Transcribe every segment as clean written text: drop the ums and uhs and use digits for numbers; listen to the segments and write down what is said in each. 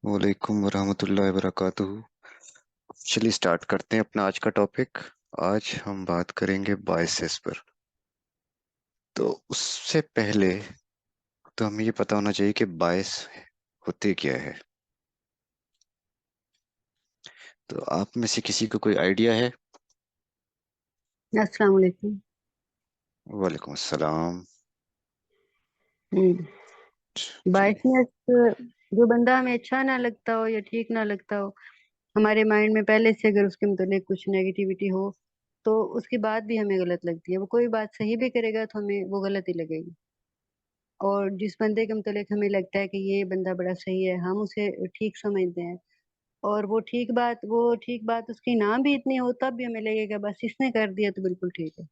वालेकुम वरहमतुल्लाहि वबरकातुहू। चलिए स्टार्ट करते हैं अपना आज का टॉपिक। आज हम बात करेंगे बायसेस पर। तो उससे पहले तो हमें ये पता होना चाहिए कि बायस होते क्या है। तो आप में से किसी को कोई आइडिया है? अस्सलाम वालेकुम। वालेकुम अस्सलाम। हम्म। जी। बाइसनेस, जो बंदा हमें अच्छा ना लगता हो या ठीक ना लगता हो, हमारे माइंड में पहले से अगर उसके मतलब कुछ नेगेटिविटी हो, तो उसकी बात भी हमें गलत लगती है। वो कोई बात सही भी करेगा तो हमें वो गलत ही लगेगी। और जिस बंदे के मतलब हमें लगता है कि ये बंदा बड़ा सही है, हम उसे ठीक समझते हैं। और वो ठीक बात उसकी ना भी इतनी हो, तब भी हमें लगेगा बस इसने कर दिया तो बिल्कुल ठीक है।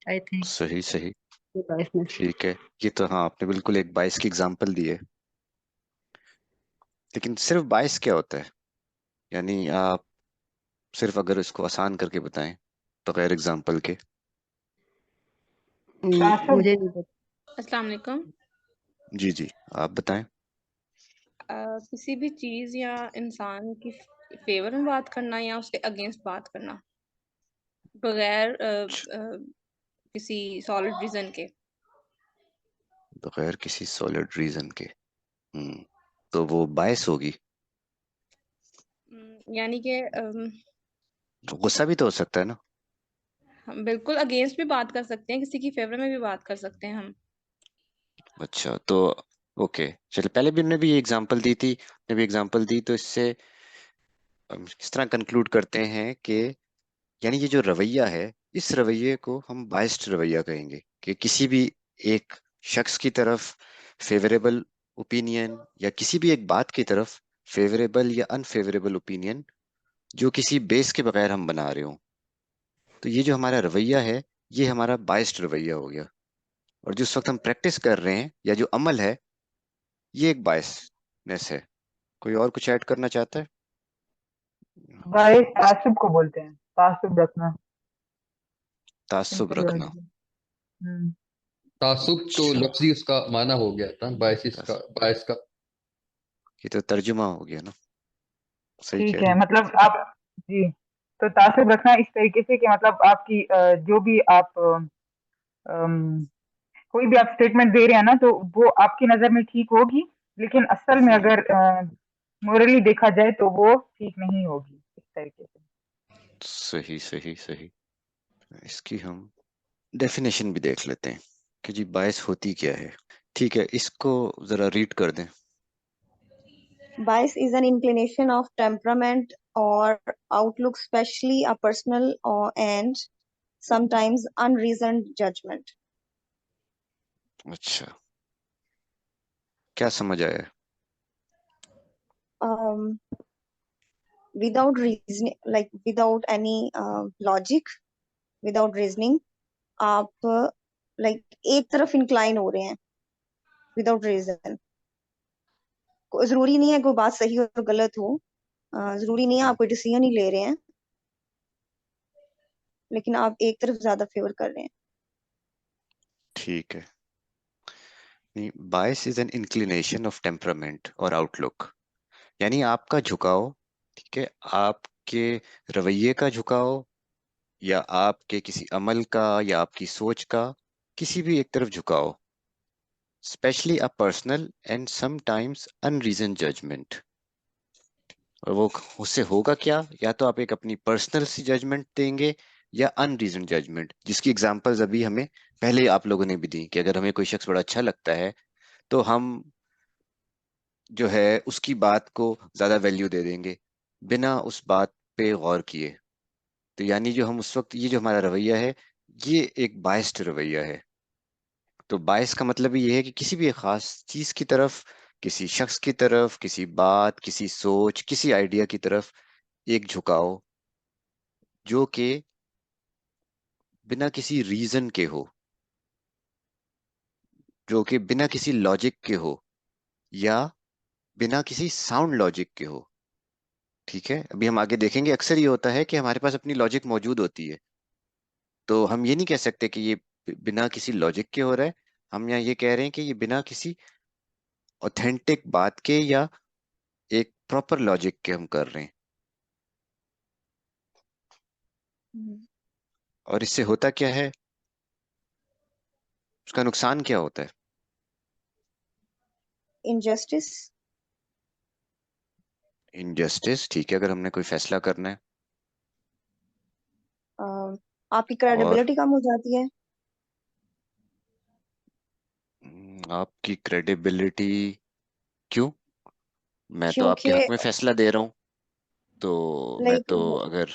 आई थिंक सही सही। बाइसनेस। ठीक है। ये तो हाँ, आपने बिल्कुल एक बायस की एग्जांपल दी है। लेकिन सिर्फ बायस क्या होता है? यानी आप सिर्फ अगर इसको आसान करके बताएं, बगैर एग्जांपल के। तासुब। मुझे नहीं पता। अस्सलाम वालेकुम। जी जी, आप बताएं। किसी भी चीज़ या इंसान की फेवर में बात करना या उसके अगेंस्ट बात करना बगैर किसी सॉलिड रीजन के। बगैर किसी सॉलिड रीजन के। तो वो बायस होगी। यानी कि तो गुस्सा भी तो हो सकता है ना। हम बिल्कुल अगेंस्ट भी बात कर सकते हैं, किसी की फेवर में भी बात कर सकते हैं हम। अच्छा तो ओके, चलिए पहले भी हमने भी ये एग्जांपल दी थी, ने भी एग्जांपल दी, तो इससे हम किस तरह कंक्लूड करते हैं कि यानी ये जो रवैया है, इस रवैये को हम बाइस्ड रवैया कहेंगे कि किसी भी एक शख्स की तरफ फेवरेबल ओपिनियन या किसी भी एक बात की तरफ फेवरेबल या अनफेवरेबल ओपिनियन जो किसी बेस के बगैर हम बना रहे हो, तो ये जो हमारा रवैया है, ये हमारा बाइस्ड रवैया हो गया। और जिस वक्त हम प्रैक्टिस कर रहे हैं या जो अमल है, ये एक बायसनेस है। कोई और कुछ ऐड करना चाहता है? बाइस तासुब को बोलते हैं, तासुब रखना। तासुब सिंपल वर्ड रखना। में। हम्म। तासुब तो अच्छा। लफ्जी उसका माना हो गया था, बायसिस का, तास- बायस का। ये तो तर्जुमा हो गया ना। सही कह ठीक रहे है, हैं। मतलब आप, जी, तो तासुब रखना इस तरीके से कि मतलब आपकी जो भी आप अम, कोई भी आप स्टेटमेंट दे रहे हैं ना, तो वो आपकी नजर में ठीक होगी, लेकिन असल में हम्म। अगर मोरली देखा जाए तो वो ठीक नहीं होगी, इस तरीके से। सही सही सही। इसकी हम डेफिनेशन भी देख लेते हैं कि जी बायस होती क्या है। ठीक है, इसको जरा रीड कर दें। Bias is an inclination of temperament or outlook, especially a personal or and sometimes unreasoned judgment. अच्छा, क्या समझ आया? Um, Without reason, like without any logic, without reasoning, आप like एक तरफ incline हो रहे हैं without reason. जरूरी नहीं है कोई बात सही और गलत हो, जरूरी नहीं है आप कोई डिसीजन ही ले रहे हैं, लेकिन आप एक तरफ ज्यादा फेवर कर रहे हैं। ठीक है। बायस is an inclination of temperament और आउटलुक। यानी आपका झुकाव, ठीक है, आपके रवैये का झुकाव या आपके किसी अमल का या आपकी सोच का किसी भी एक तरफ झुकाव, specially a personal and sometimes unreason judgment. और वो उससे होगा क्या, या तो आप एक अपनी पर्सनल सी जजमेंट देंगे या अनरीजन जजमेंट, जिसकी एग्जांपल्स अभी हमें पहले आप लोगों ने भी दी कि अगर हमें कोई शख्स बड़ा अच्छा लगता है तो हम जो है उसकी बात को ज्यादा वैल्यू दे देंगे बिना उस बात पे गौर किए। तो यानी जो हम उस वक्त, ये जो हमारा रवैया है, ये एक बायस्ड रवैया है। तो बायस का मतलब ये है कि किसी भी एक खास चीज की तरफ, किसी शख्स की तरफ, किसी बात, किसी सोच, किसी आइडिया की तरफ एक झुकाव जो कि बिना किसी रीजन के हो, जो कि बिना किसी लॉजिक के हो या बिना किसी साउंड लॉजिक के हो। ठीक है, अभी हम आगे देखेंगे अक्सर ये होता है कि हमारे पास अपनी लॉजिक मौजूद होती है, तो हम ये नहीं कह सकते कि ये बिना किसी लॉजिक के हो रहा है। हम यहाँ ये कह रहे हैं कि ये बिना किसी ऑथेंटिक बात के या एक प्रॉपर लॉजिक के हम कर रहे हैं। और इससे होता क्या है, उसका नुकसान क्या होता है? इनजस्टिस। इनजस्टिस, ठीक है, अगर हमने कोई फैसला करना है। आपकी और क्रेडिबिलिटी कम हो जाती है। आपकी क्रेडिबिलिटी क्यों? मैं तो आपके क्योंकि हक में फैसला दे रहा हूँ, तो मैं लाइक तो अगर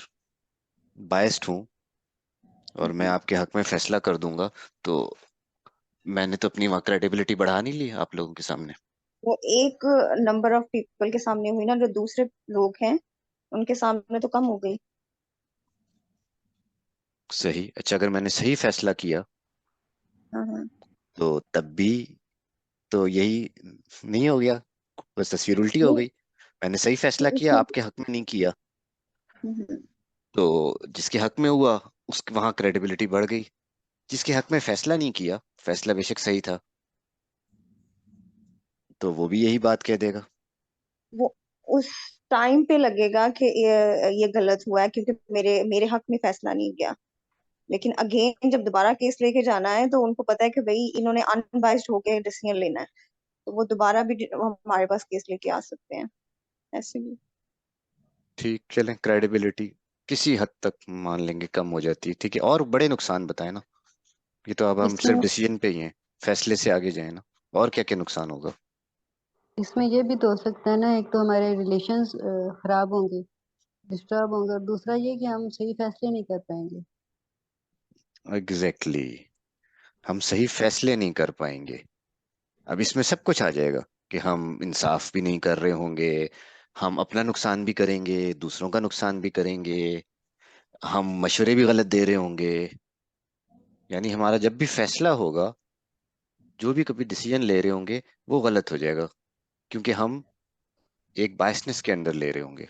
बायस्ड हूँ और मैं आपके हक में फैसला कर दूंगा, तो मैंने तो अपनी वहाँ क्रेडिबिलिटी बढ़ा नहीं ली आप लोगों के सामने। वो एक नंबर ऑफ पीपल के सामने हुई ना, जो दूसरे लोग हैं उनके सामने तो कम हो गई। सही, अच्छा, अगर मैंने सही फैसला किया हाँ। तो तब भी तो यही नहीं हो गया, बस तस्वीर उल्टी हो नहीं। गई। मैंने सही फैसला किया, इसमें आपके हक में नहीं किया, हम्म, तो जिसके हक में हुआ उसके वहां क्रेडिबिलिटी बढ़ गई। जिसके हक में फैसला नहीं किया, फैसला बेशक सही था, तो वो भी यही बात कह देगा। वो उस टाइम पे लगेगा कि ये गलत हुआ है क्योंकि मेरे मेरे हक में फैसला नहीं गया। लेकिन अगेन जब दोबारा केस लेके जाना है तो उनको पता है कि भाई इन्होंने अनबाइस्ड होके डिसीजन लेना है, तो वो दोबारा भी हमारे पास केस लेके आ सकते हैं ऐसे भी। ठीक, चलें, क्रेडिबिलिटी किसी हद तक मान लेंगे कम हो जाती है, ठीक है। और बड़े नुकसान बताए ना, ये तो अब हम सिर्फ इसमें डिसीजन पे ही हैं, फैसले से आगे जाए ना, और क्या क्या नुकसान होगा? इसमें ये भी तो हो सकता है ना, एक तो हमारे रिलेशंस खराब होंगे, डिस्टर्ब होंगे, और दूसरा ये कि हम सही फैसले नहीं कर पाएंगे। Exactly exactly. हम सही फैसले नहीं कर पाएंगे। अब इसमें सब कुछ आ जाएगा कि हम इंसाफ भी नहीं कर रहे होंगे, हम अपना नुकसान भी करेंगे, दूसरों का नुकसान भी करेंगे, हम मशवरे भी गलत दे रहे होंगे। यानी हमारा जब भी फैसला होगा, जो भी कभी डिसीजन ले रहे होंगे, वो गलत हो जाएगा, क्योंकि हम एक बायसनेस के अंदर ले रहे होंगे।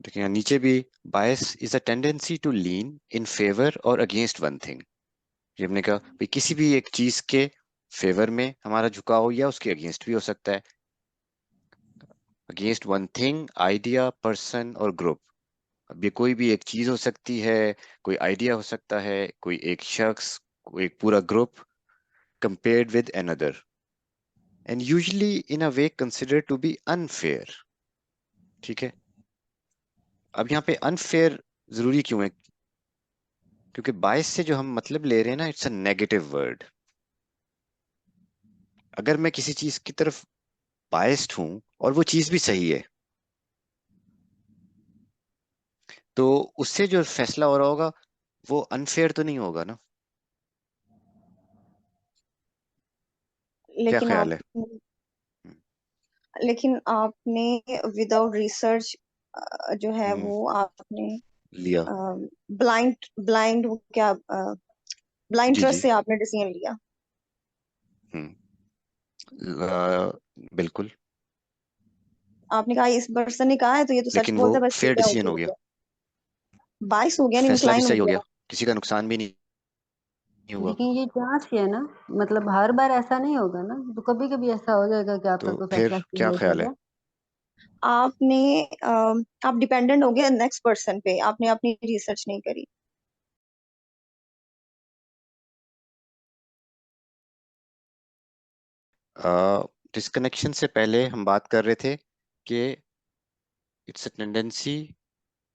देखिए यहाँ नीचे भी, bias is a tendency to lean in favour और अगेंस्ट वन थिंग। ये हमने कहा भाई, किसी भी एक चीज के फेवर में हमारा झुकाव या उसके अगेंस्ट भी हो सकता है। Against one thing, idea, person और ग्रुप। अब ये कोई भी एक चीज हो सकती है, कोई आइडिया हो सकता है, कोई एक शख्स, कोई एक पूरा group, compared with another and usually in a way considered to be unfair। ठीक है, अब यहाँ पे अनफेयर जरूरी क्यों है? क्योंकि बायस से जो हम मतलब ले रहे हैं ना, इट्स अ नेगेटिव वर्ड। अगर मैं किसी चीज की तरफ बायस्ड हूं और वो चीज भी सही है, तो उससे जो फैसला हो रहा होगा वो अनफेयर तो नहीं होगा ना? क्या लेकिन ख्याल आप है? हम्म, लेकिन आपने विदाउट रिसर्च जो है हम्म, वो आपने लिया। ब्लाइंड ब्लाइंड क्या ब्लाइंड जी ट्रस्ट जी। से आपने डिसीजन लिया। हम्म, बिल्कुल। आपने कहा इस पर्सन ने कहा है तो ये तो सच लेकिन वो बोलता है, बस फेयर ठीक है डिसीजन ओके हो हो गया, गया। बाइस हो गया, नहीं फैसला भी इंक्लाइन हो सही हो गया, गया। किसी का नुकसान भी नहीं हुआ। लेकिन ये चांस है ना, मतलब हर बार ऐसा नहीं होगा ना, तो कभी कभी ऐसा हो जाएगा कि आपका तो कोई फैसला फिर सही क्या हो ख्याल है? जाएगा। आपने आप डिपेंडेंट हो गए नेक्स्ट पर्सन पे, आपने अपनी रिसर्च नहीं करी। डिस्कनेक्शन से पहले हम बात कर रहे थे कि it's a tendency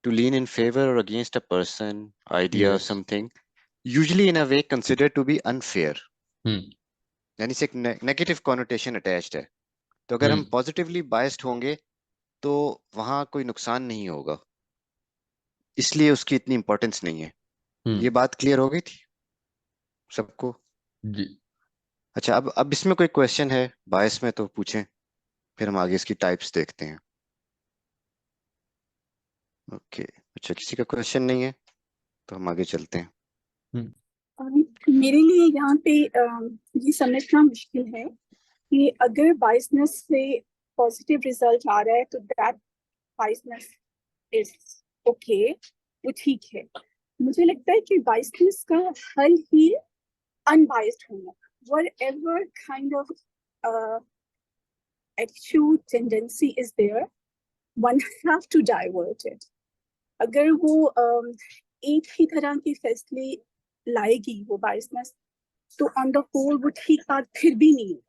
to lean in favour और against a person, idea, yes. Something, usually in a way considered to be unfair. Hmm. यानी इससे एक नेगेटिव कॉनोटेशन अटैच्ड है। तो अगर हम हम्म। पॉजिटिवली बायस्ड होंगे, तो वहां कोई नुकसान नहीं होगा, इसलिए उसकी इतनी इंपॉर्टेंस नहीं है। ये हम्म। बात क्लियर हो गई थी सबको? जी। अच्छा, अब इसमें कोई क्वेश्चन है बायस में तो पूछें, फिर हम आगे इसकी टाइप्स देखते हैं। ओके, अच्छा, किसी का क्वेश्चन नहीं है तो हम आगे चलते हैं। हम्म। मेरे लिए यहाँ पे ये समझना मुश्किल है कि अगर बाइसनेस से पॉजिटिव रिजल्ट आ रहा है तो दैट बाइसनेस इज ओके, वो ठीक है। मुझे लगता है कि बाइसनेस का हल ही अनबाइस्ड होना, whatever kind of, attitude tendency is there, one have to divert it. अगर वो एक ही तरह के फैसले लाएगी वो बायसनेस, तो ऑन द होल वो ठीक बात फिर भी नहीं है.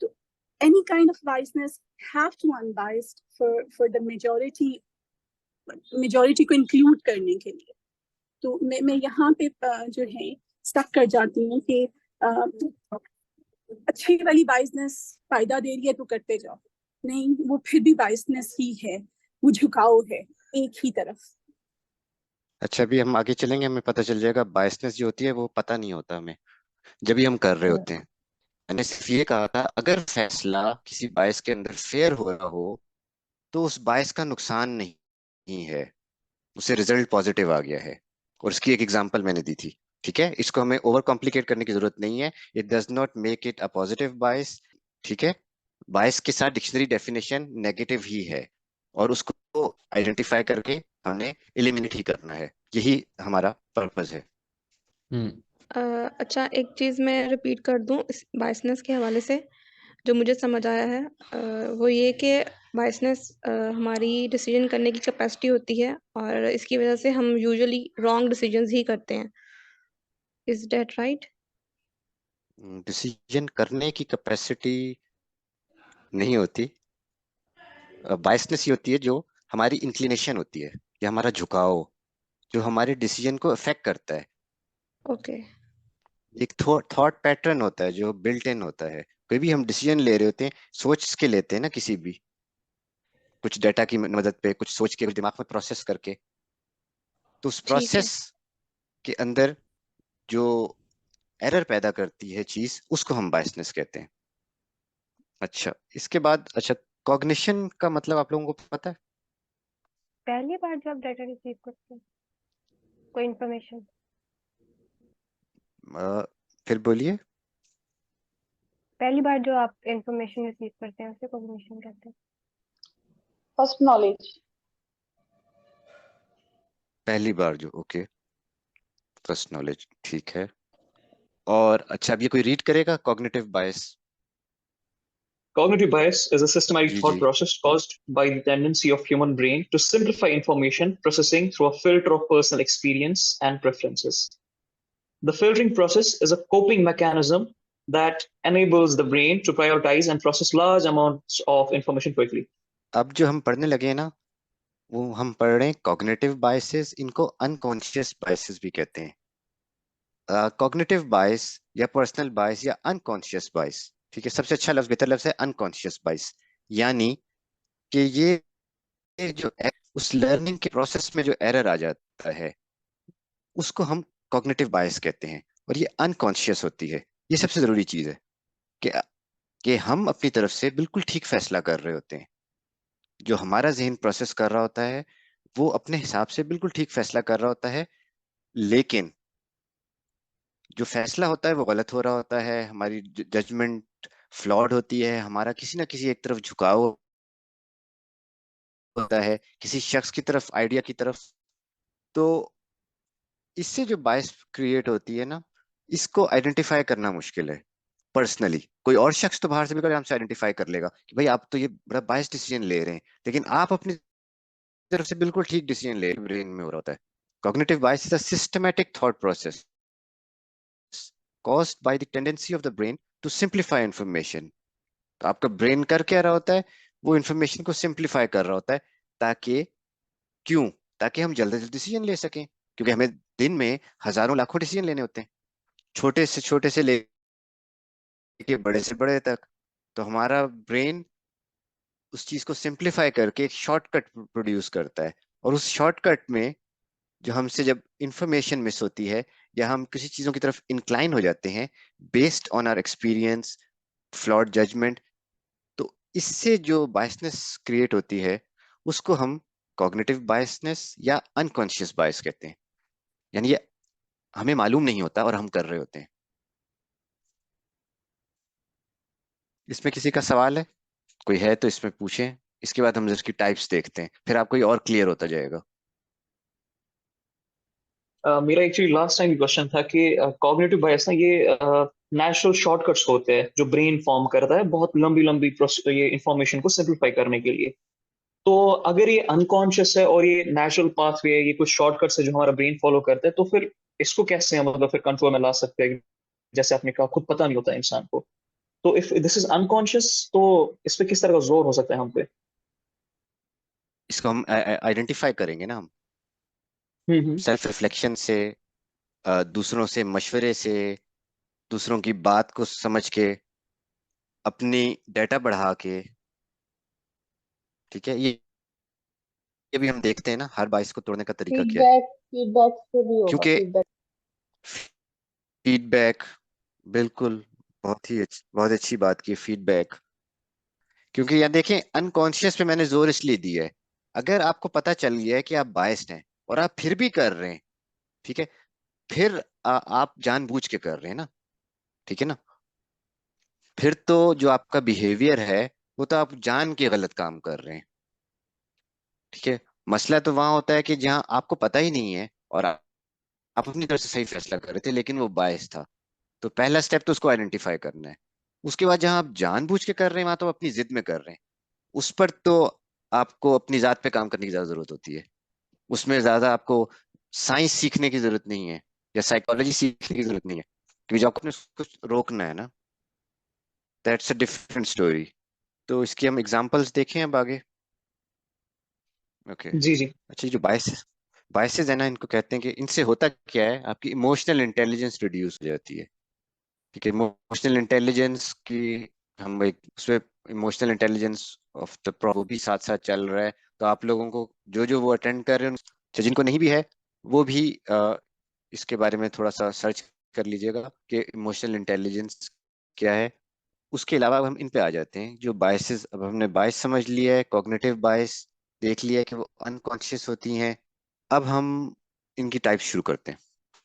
तो any kind of biasness have to unbiased for the majority को include करने के लिए. तो मैं यहाँ पे जो है स्टक कर जाती हूँ कि अच्छी वाली बायसनेस फायदा दे रही है तो करते जाओ, नहीं वो फिर भी बायसनेस ही है, वो झुकाव है एक ही तरफ. अच्छा, अभी हम आगे चलेंगे, हमें पता चल जाएगा बायसनेस जो होती है वो पता नहीं होता हमें जब भी हम कर रहे होते हैं. मैंने सिर्फ ये कहा था अगर फैसला किसी बायस के अंदर फेयर हो रहा हो तो उस बायस का नुकसान नहीं है, उससे रिजल्ट पॉजिटिव आ गया है. और उसकी एक एग्जांपल मैंने दी थी. ठीक है, इसको हमें ओवर कॉम्प्लिकेट करने की जरूरत नहीं है. It does not make it a positive bias. ठीक है, बायस के साथ डिक्शनरी डेफिनेशन नेगेटिव ही है और उसको आइडेंटिफाई करके हमने एलिमिनेट ही करना है. यही हमारा पर्पस है. अच्छा, एक चीज मैं रिपीट कर दूं इस बायसनेस के हवाले से जो मुझे समझ आया है, वो ये कि बायसनेस हमारी डिसीजन करने की कैपेसिटी होती है और इसकी वजह से हम यूजुअली रॉन्ग डिसीजंस ही करते हैं. Is that right? डिसीजन करने की कैपेसिटी नहीं होती. बायसनेस ही होती है जो हमारी इंक्लिनेशन होती है या हमारा झुकाव जो हमारे डिसीजन को अफेक्ट करता है. ओके. एक थॉट पैटर्न होता है जो बिल्ट इन होता है. कोई भी हम डिसीजन ले रहे होते हैं सोच के लेते हैं ना, किसी भी कुछ डेटा की मदद पे कुछ सोच के कुछ दिमाग में प्रोसेस करके. तो उस ठीक है. प्रोसेस के अंदर जो एरर पैदा करती है चीज उसको हम बायसनेस कहते हैं. अच्छा, इसके बाद अच्छा, कॉग्निशन का मतलब आप लोगों को पता है? पहली बार जब डाटा रिसीव करते हैं कोई इंफॉर्मेशन, फिर बोलिए. पहली बार जो आप इंफॉर्मेशन रिसीव करते हैं उसे कॉग्निशन कहते हैं. First knowledge. पहली बार जो, ओके, फर्स्ट नॉलेज. ठीक है. और अच्छा, अब ये कोई रीड करेगा cognitive bias? Cognitive bias is a systematic जी thought जी. process caused by the tendency of human brain to simplify information processing through a filter of personal experience and preferences. The filtering process is a coping mechanism that enables the brain to prioritize and process large amounts of information quickly. अब जो हम पढ़ने लगे हैं ना, वो हम पढ़ रहे हैं कॉग्निटिव बायसेस. इनको अनकॉन्शियस बायसेस भी कहते हैं. कॉग्निटिव बायस या पर्सनल बायस या अनकॉन्शियस बायस. ठीक है, सबसे अच्छा लफ्ज, बेहतर लफ्ज है अनकॉन्शियस बायस. यानी कि ये जो उस लर्निंग के प्रोसेस में जो एरर आ जाता है उसको हम कॉग्निटिव बायस कहते हैं और ये अनकॉन्शियस होती है. ये सबसे जरूरी चीज है कि हम अपनी तरफ से बिल्कुल ठीक फैसला कर रहे होते हैं. जो हमारा जहन प्रोसेस कर रहा होता है वो अपने हिसाब से बिल्कुल ठीक फैसला कर रहा होता है, लेकिन जो फैसला होता है वो गलत हो रहा होता है. हमारी जजमेंट फ्लॉड होती है, हमारा किसी ना किसी एक तरफ झुकाव होता है, किसी शख्स की तरफ, आइडिया की तरफ. तो इससे जो बायस क्रिएट होती है ना, इसको आइडेंटिफाई करना मुश्किल है. पर्सनली कोई और शख्स तो बाहर से भी हमसे आइडेंटिफाई कर लेगा कि भाई आप तो ये बड़ा बायस डिसीजन ले रहे हैं, लेकिन आप अपनी तरफ से बिल्कुल ठीक डिसीजन ले, ब्रेन में हो रहा होता है. Cognitive bias is a systematic thought process caused by the tendency of the brain to simplify information. तो आपका ब्रेन कर क्या रहा होता है, वो इंफॉर्मेशन को सिंप्लीफाई कर रहा होता है. ताकि क्यों? ताकि हम जल्दी जल्दी डिसीजन ले सकें, क्योंकि हमें दिन में हजारों लाखों डिसीजन लेने होते हैं, छोटे से लेके बड़े से बड़े तक. तो हमारा ब्रेन उस चीज को सिंप्लीफाई करके एक शॉर्टकट प्रोड्यूस करता है. और उस शॉर्टकट में जो हमसे जब इंफॉर्मेशन मिस होती है या हम किसी चीजों की तरफ इंक्लाइन हो जाते हैं based on our experience, flawed judgment, तो इससे जो बायसनेस क्रिएट होती है उसको हम कॉग्निटिव बायसनेस या अनकॉन्शियस बायस कहते हैं. यानी ये हमें मालूम नहीं होता और हम कर रहे होते हैं. इसमें किसी का सवाल है? कोई है तो इसमें पूछें. इसके बाद हम इसकी टाइप्स देखते हैं, फिर आपको ये और क्लियर होता जाएगा. मेरा एक्चुअली लास्ट टाइम क्वेश्चन था कि कॉग्निटिव बायस ना ये नेचुरल शॉर्टकट्स होते हैं जो ब्रेन फॉर्म करता है बहुत लंबी लंबी ये इंफॉर्मेशन को सिंप्लीफाई करने के लिए। तो अगर ये अनकॉन्शियस है और ये नेचुरल पाथवे है, ये कुछ शॉर्टकट्स है जो हमारा ब्रेन फॉलो करता है, तो फिर इसको कैसे हम मतलब फिर कंट्रोल में ला सकते हैं? जैसे आपने कहा खुद पता नहीं होता इंसान को, तो इफ दिस इज अनकॉन्शियस तो इस पे किस तरह का जोर हो सकता है हम पे? इसको हम आइडेंटिफाई करेंगे ना, हम हम्म। सेल्फ रिफ्लेक्शन से, दूसरों से मशवरे से, दूसरों की बात को समझ के, अपनी डेटा बढ़ा के। ठीक है, ये भी हम देखते हैं ना, हर बाइस को तोड़ने का तरीका क्या है। फीडबैक फीडबैक से भी होगा, क्योंकि फीडबैक। फीडबैक, बिल्कुल, बहुत अच्छी बात की, फीडबैक। क्योंकि यहाँ देखें, अनकॉन्शियस पे मैंने जोर इसलिए दिया है, अगर आपको पता चल गया है कि आप बायस्ड हैं और आप फिर भी कर रहे हैं, ठीक है, फिर आप जानबूझ के कर रहे हैं ना, ठीक है ना, फिर तो जो आपका बिहेवियर है वो तो आप जान के गलत काम कर रहे हैं। ठीक है, मसला तो वहां होता है कि जहां आपको पता ही नहीं है और आप अपनी तरफ से सही फैसला कर रहे थे लेकिन वो बायस था। तो पहला स्टेप तो उसको आइडेंटिफाई करना है। उसके बाद जहां आप जानबूझ के कर रहे हैं वहां तो आप अपनी जिद में कर रहे हैं, उस पर तो आपको अपनी जात पे काम करने की ज्यादा जरूरत होती है। उसमें ज्यादा आपको साइंस सीखने की जरूरत नहीं है या साइकोलॉजी सीखने की जरूरत नहीं है, क्योंकि जो आपको कुछ रोकना है ना, दैट्स अ डिफरेंट स्टोरी। तो इसकी हम एग्जांपल्स देखें अब आगे। ओके। जी जी। अच्छा, ये जो बायसेस है ना, इनको कहते हैं कि इनसे होता क्या है, आपकी इमोशनल इंटेलिजेंस रिड्यूस हो जाती है। ठीक है, इमोशनल इंटेलिजेंस की हम एक उसमें, इमोशनल इंटेलिजेंस ऑफ द वो भी साथ साथ चल रहा है। तो आप लोगों को जो वो अटेंड कर रहे हैं, अच्छा, जिनको नहीं भी है वो भी इसके बारे में थोड़ा सा सर्च कर लीजिएगा कि इमोशनल इंटेलिजेंस क्या है। उसके अलावा अब हम इन पे आ जाते हैं, जो बायसेस, अब हमने बायस समझ लिया है, कॉग्निटिव बायस देख लिया है कि वो अनकॉन्शियस होती हैं। अब हम इनकी टाइप शुरू करते हैं।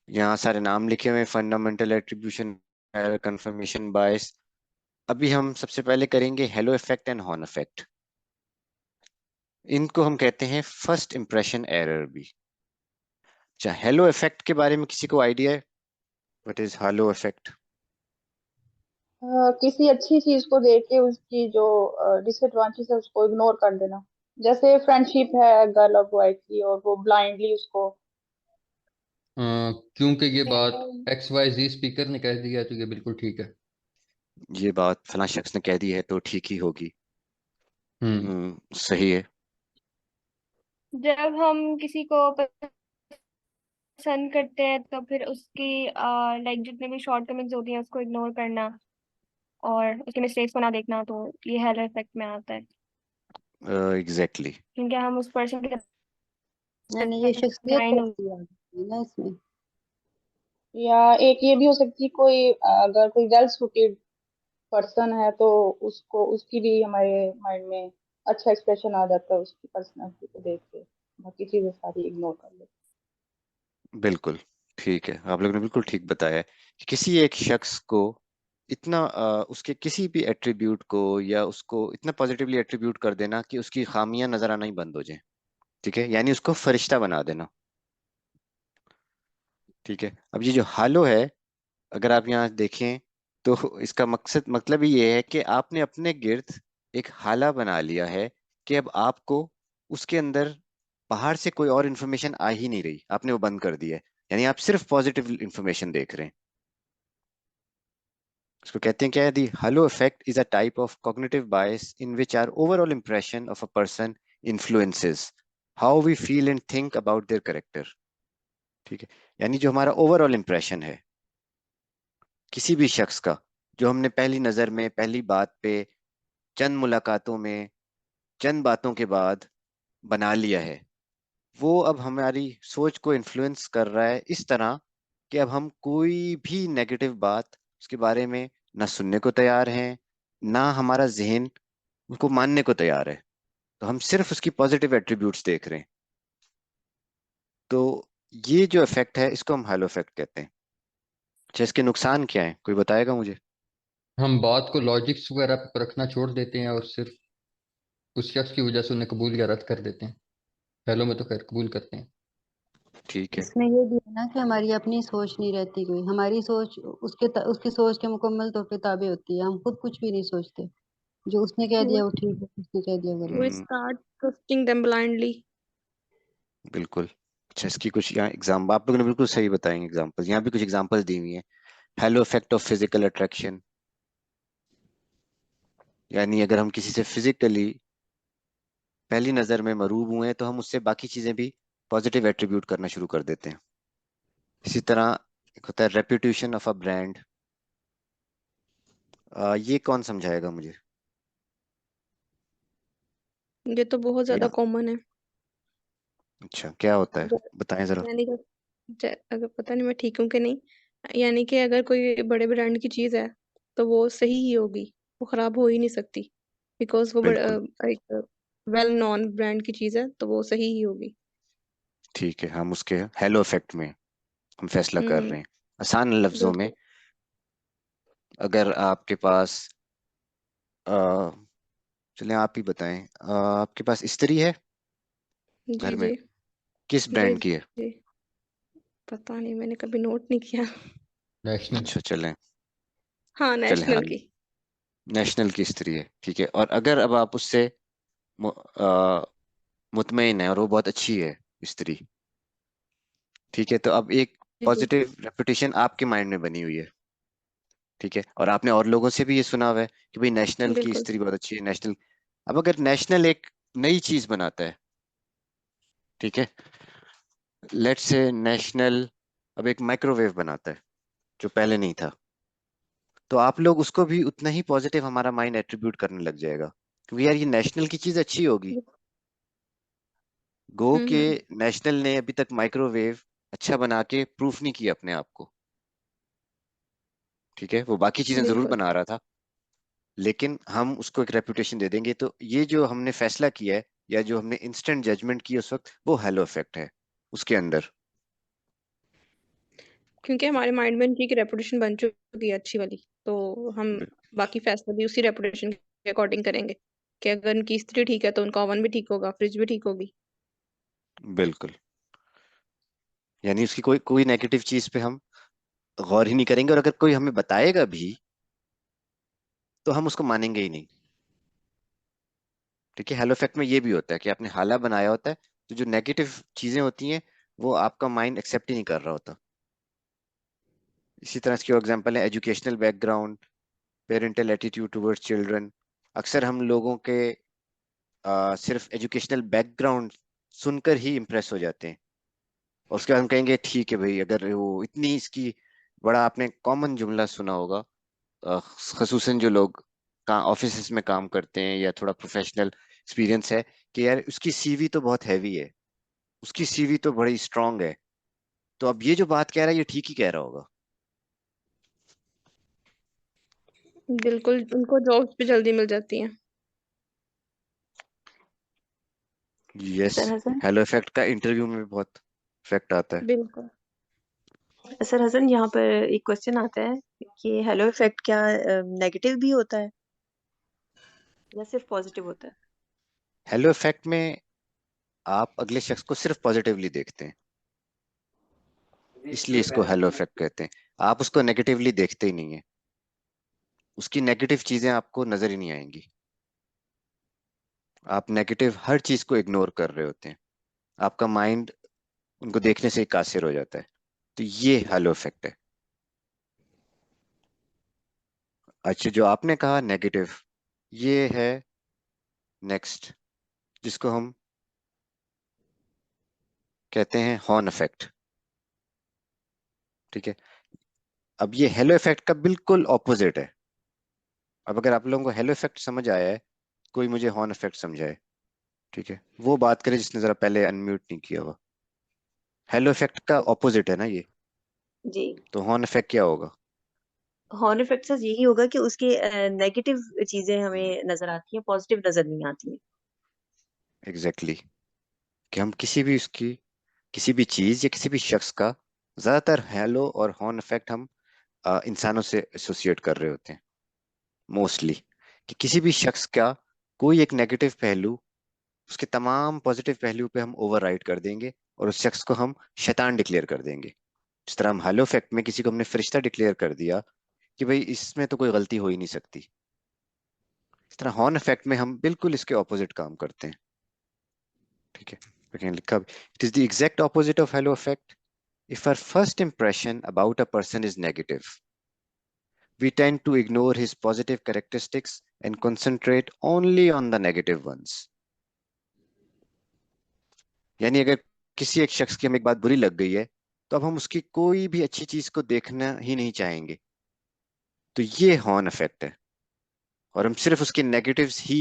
यहाँ सारे नाम लिखे हुए हैं, फंडामेंटल एट्रीब्यूशन, कंफर्मेशन बायस। अभी हम सबसे पहले करेंगे hello effect and horn effect. इनको हम कहते हैं फर्स्ट इंप्रेशन एरर भी। अच्छा, हेलो इफेक्ट के बारे में किसी को आइडिया है? What is hello effect? किसी अच्छी चीज को देख के उसकी जो डिसएडवांटेज है उसको इग्नोर कर देना। जैसे फ्रेंडशिप है गर्ल और बॉय की, और वो ब्लाइंडली उसको क्योंकि ये बात XYZ स्पीकर ने कह दिया तो ये बिल्कुल ठीक है। ये बात फलां शख्स ने कह दी है तो ठीक ही होगी। हम्म। सही है। जब हम किसी को पसंद करते हैं तो फिर उसकी लाइक जितने भी शॉर्ट कमिंग्स होती हैं उसको इग्नोर करना और उसके मिस्टेक्स को ना देखना, तो ये हेलो इफेक्ट में आता है। एग्जैक्टली। क्योंकि हम उस पर्सन की यानी ये शख्सियत डिजाइन कैसी आ जाती है ना इसमें। या एक ये भी हो सकती है, कोई अगर कोई वेल सूटेड पर्सन है तो उसको उसकी भी हमारे माइंड में अच्छा एक्सप्रेशन आ जाता है उसकी पर्सनालिटी को देख के, बाकी चीजें सारी इग्नोर कर लेते बिल्कुल ठीक है, आप लोगों ने बिल्कुल ठीक बताया है कि किसी एक शख्स को इतना उसके किसी भी एट्रीब्यूट को या उसको इतना पॉजिटिवली एट्रीब्यूट कर देना कि उसकी खामियां नजर आना ही बंद हो जाए। ठीक है, यानी उसको फरिश्ता बना देना। ठीक है, अब ये जो हालो है, अगर आप यहाँ देखें तो इसका मकसद मतलब ही ये है कि आपने अपने गिर्द एक हाला बना लिया है कि अब आपको उसके अंदर बाहर से कोई और इन्फॉर्मेशन आ ही नहीं रही, आपने वो बंद कर दिया है। यानी आप सिर्फ पॉजिटिव इन्फॉर्मेशन देख रहे हैं। इसको कहते हैं क्या है, दी halo effect is a type of cognitive bias in which our overall impression of a person influences how we feel and think about their character। ठीक है, यानी जो हमारा ओवरऑल इंप्रेशन है किसी भी शख्स का, जो हमने पहली नजर में, पहली बात पे, चंद मुलाकातों में, चंद बातों के बाद बना लिया है, वो अब हमारी सोच को इन्फ्लुएंस कर रहा है इस तरह कि अब हम कोई भी नेगेटिव बात उसके बारे में ना सुनने को तैयार हैं, ना हमारा जहन उसको मानने को तैयार है। तो हम सिर्फ उसकी पॉजिटिव एट्रीब्यूट्स देख रहे हैं। तो ये जो इफेक्ट है इसको हम हालो इफेक्ट कहते हैं। अच्छा, इसके नुकसान क्या है, कोई बताएगा मुझे? हम बात को लॉजिक्स वगैरह पर रखना छोड़ देते हैं और सिर्फ उस शख्स की वजह से उन्हें कबूल या रद्द कर देते हैं। हेलो में तो खैर कबूल करते हैं। ठीक है। इसमें ये भी है ना कि हमारी अपनी सोच नहीं रहती कोई, हमारी सोच उसकी सोच के मुकम्मल तौर पे ताबे होती है, हम खुद कुछ भी नहीं सोचते, जो उसने कह We दिया वो ठीक है, उसने कह दिया गलत। we start trusting them blindly. बिल्कुल। अच्छा, इसकी कुछ यहाँ एग्जाम्पल आप लोगों ने बिल्कुल सही बताएंगे एग्जाम्पल, यहाँ भी कुछ एग्जाम्पल दी हुई है। Hello effect of physical attraction, यानी अगर हम किसी से फिजिकली पहली नजर में मरूब हुए हैं तो हम उससे बाकी चीजें भी पॉजिटिव एट्रीब्यूट करना शुरू कर देते हैं। इसी तरह एक होता है रेप्यूटेशन ऑफ अ ब्रांड। ये कौन समझाएगा मुझे? ये तो बहुत ज्यादा या कॉमन है। अच्छा, क्या होता है, अगर बताएं जरा। यानी कि अगर पता नहीं मैं ठीक हूँ कि नहीं, यानी कि अगर कोई बड़े ब्रांड की चीज है तो वो सही ही होगी, वो खराब हो ही नहीं सकती, बिकॉज वो बिल्कुल एक वेल नॉन ब्रांड की चीज है तो वो सही ही होगी। ठीक है, हम उसके हेलो इफेक्ट में हम फैसला कर हम्म। रहे हैं। आसान लफ्जों में, बिल्कुल। अगर आपके पास चलिए आप ही बताएं, आपके पास स्त्री है घर जी में, जी। किस जी ब्रांड की है? जी। पता नहीं, मैंने कभी नोट नहीं किया। नेशनल। अच्छा चलें, हाँ, चलें हाँ, नेशनल की। नेशनल की स्त्री है, ठीक है। और अगर अब आप उससे मु, अ, मुतमईन है और वो बहुत अच्छी है स्त्री, ठीक है, तो अब एक जी जी। पॉजिटिव रेपुटेशन आपके माइंड में बनी हुई है, ठीक है। और आपने और लोगों से भी ये सुना हुआ है कि भाई नेशनल की बिल्कुल। स्त्री बहुत अच्छी है, नेशनल। अब अगर नेशनल एक नई चीज बनाता है, ठीक है, लेट्स से नेशनल अब एक माइक्रोवेव बनाता है जो पहले नहीं था, तो आप लोग उसको भी उतना ही पॉजिटिव हमारा माइंड एट्रीब्यूट करने लग जाएगा, क्योंकि यार ये नेशनल की चीज अच्छी होगी। गो के हम्म। नेशनल ने अभी तक माइक्रोवेव अच्छा बना के प्रूफ नहीं किया अपने आप को, ठीक है, वो बाकी चीजें जरूर बिल्कुल। बना रहा था, लेकिन हम उसको एक रेपुटेशन दे देंगे। तो ये जो हमने फैसला किया है या जो हमने इंस्टेंट जजमेंट की उस वक्त, वो हेलो इफेक्ट है उसके अंदर। क्योंकि हमारे माइंड में उनकी रेपुटेशन बन चुकी है अच्छी वाली, तो हम बि- बाकी फैसला भी उसी रेपुटेशन के अकॉर्डिंग करेंगे, कि अगर उनकी स्त्री ठीक है तो उनका ओवन भी ठीक होगा, फ्रिज भी ठीक होगी। बिल्कुल, यानी उसकी कोई कोई नेगेटिव चीज पे हम गौर ही नहीं करेंगे, और अगर कोई हमें बताएगा भी तो हम उसको मानेंगे ही नहीं, ठीक है। हेलो इफेक्ट में ये भी होता है कि आपने हाला बनाया होता है, तो जो नेगेटिव चीजें होती हैं वो आपका माइंड एक्सेप्ट ही नहीं कर रहा होता। इसी तरह इसके एग्जांपल है educational background, parental attitude towards children. अक्सर हम लोगों के सिर्फ एजुकेशनल बैकग्राउंड सुनकर ही इम्प्रेस हो जाते हैं, और उसके बाद हम कहेंगे ठीक है भाई, अगर वो इतनी इसकी, बड़ा आपने कॉमन जुमला सुना होगा, खसूसन जो लोग ऑफिस में काम करते हैं या थोड़ा प्रोफेशनल एक्सपीरियंस है, कि यार उसकी सीवी तो बहुत हैवी है, उसकी सीवी तो बड़ी स्ट्रांग है, तो अब ये जो बात कह रहा है ये ठीक ही कह रहा होगा। बिल्कुल, उनको जॉब्स भी जल्दी मिल जाती हैं। Yes, sir Hasan, halo effect का इंटरव्यू में भी बहुत इफेक्ट आता है। बिल्कुल। सर हसन, यहाँ पर एक क्वेश्चन आता है कि हेलो इफेक्ट क्या नेगेटिव भी होता है या सिर्फ पॉजिटिव होता है? हेलो इफेक्ट में आप अगले शख्स को सिर्फ पॉजिटिवली देखते हैं, इसलिए इसको हेलो इफेक्ट कहते हैं। आप उसको नेगेटिवली देखते ही नहीं है, उसकी नेगेटिव चीजें आपको नजर ही नहीं आएंगी, आप नेगेटिव हर चीज को इग्नोर कर रहे होते हैं, आपका माइंड उनको देखने से ही कासिर हो जाता है। तो ये हेलो इफेक्ट है। अच्छा, जो आपने कहा नेगेटिव, ये है नेक्स्ट, जिसको हम कहते हैं हॉर्न इफेक्ट, ठीक है। अब ये हेलो इफेक्ट का बिल्कुल ऑपोजिट है। अब अगर आप लोगों को हेलो इफेक्ट समझ आया है, कोई मुझे हॉर्न इफेक्ट समझाए, ठीक है, वो बात करे जिसने जरा पहले अनम्यूट नहीं किया हुआ। हेलो इफेक्ट का ऑपोजिट है ना ये, जी। तो हॉर्न इफेक्ट क्या होगा? हॉर्न इफेक्ट सर यही होगा कि उसके नेगेटिव चीजें हमें नजर आती हैं, पॉजिटिव नजर नहीं आती हैं। Exactly exactly. कि हम किसी भी उसकी, किसी भी चीज या किसी भी शख्स का ज्यादातर हेलो और हॉर्न इफेक्ट हम इंसानों से एसोसिएट कर रहे होते हैं मोस्टली, कि किसी भी शख्स का कोई एक नेगेटिव पहलू उसके तमाम पॉजिटिव पहलू पे हम ओवरराइड कर देंगे, और उस शख्स को हम शैतान डिक्लेयर कर देंगे। जिस तरह हम हेलो इफेक्ट में किसी को हमने फरिश्ता डिक्लेयर कर दिया कि भाई इसमें तो कोई गलती हो ही नहीं सकती, इस तरह हॉर्न इफेक्ट में हम बिल्कुल इसके ऑपोजिट काम करते हैं। ठीक है, लेकिन लिखा it is the exact opposite of halo effect. If our first impression about a person is negative, we tend to ignore his positive characteristics and concentrate only on the negative ones. यानी अगर किसी एक शख्स की हमें एक बात बुरी लग गई है तो अब हम उसकी कोई भी अच्छी चीज को देखना ही नहीं चाहेंगे। तो ये हॉर्न इफेक्ट है, और हम सिर्फ उसके नेगेटिव्स ही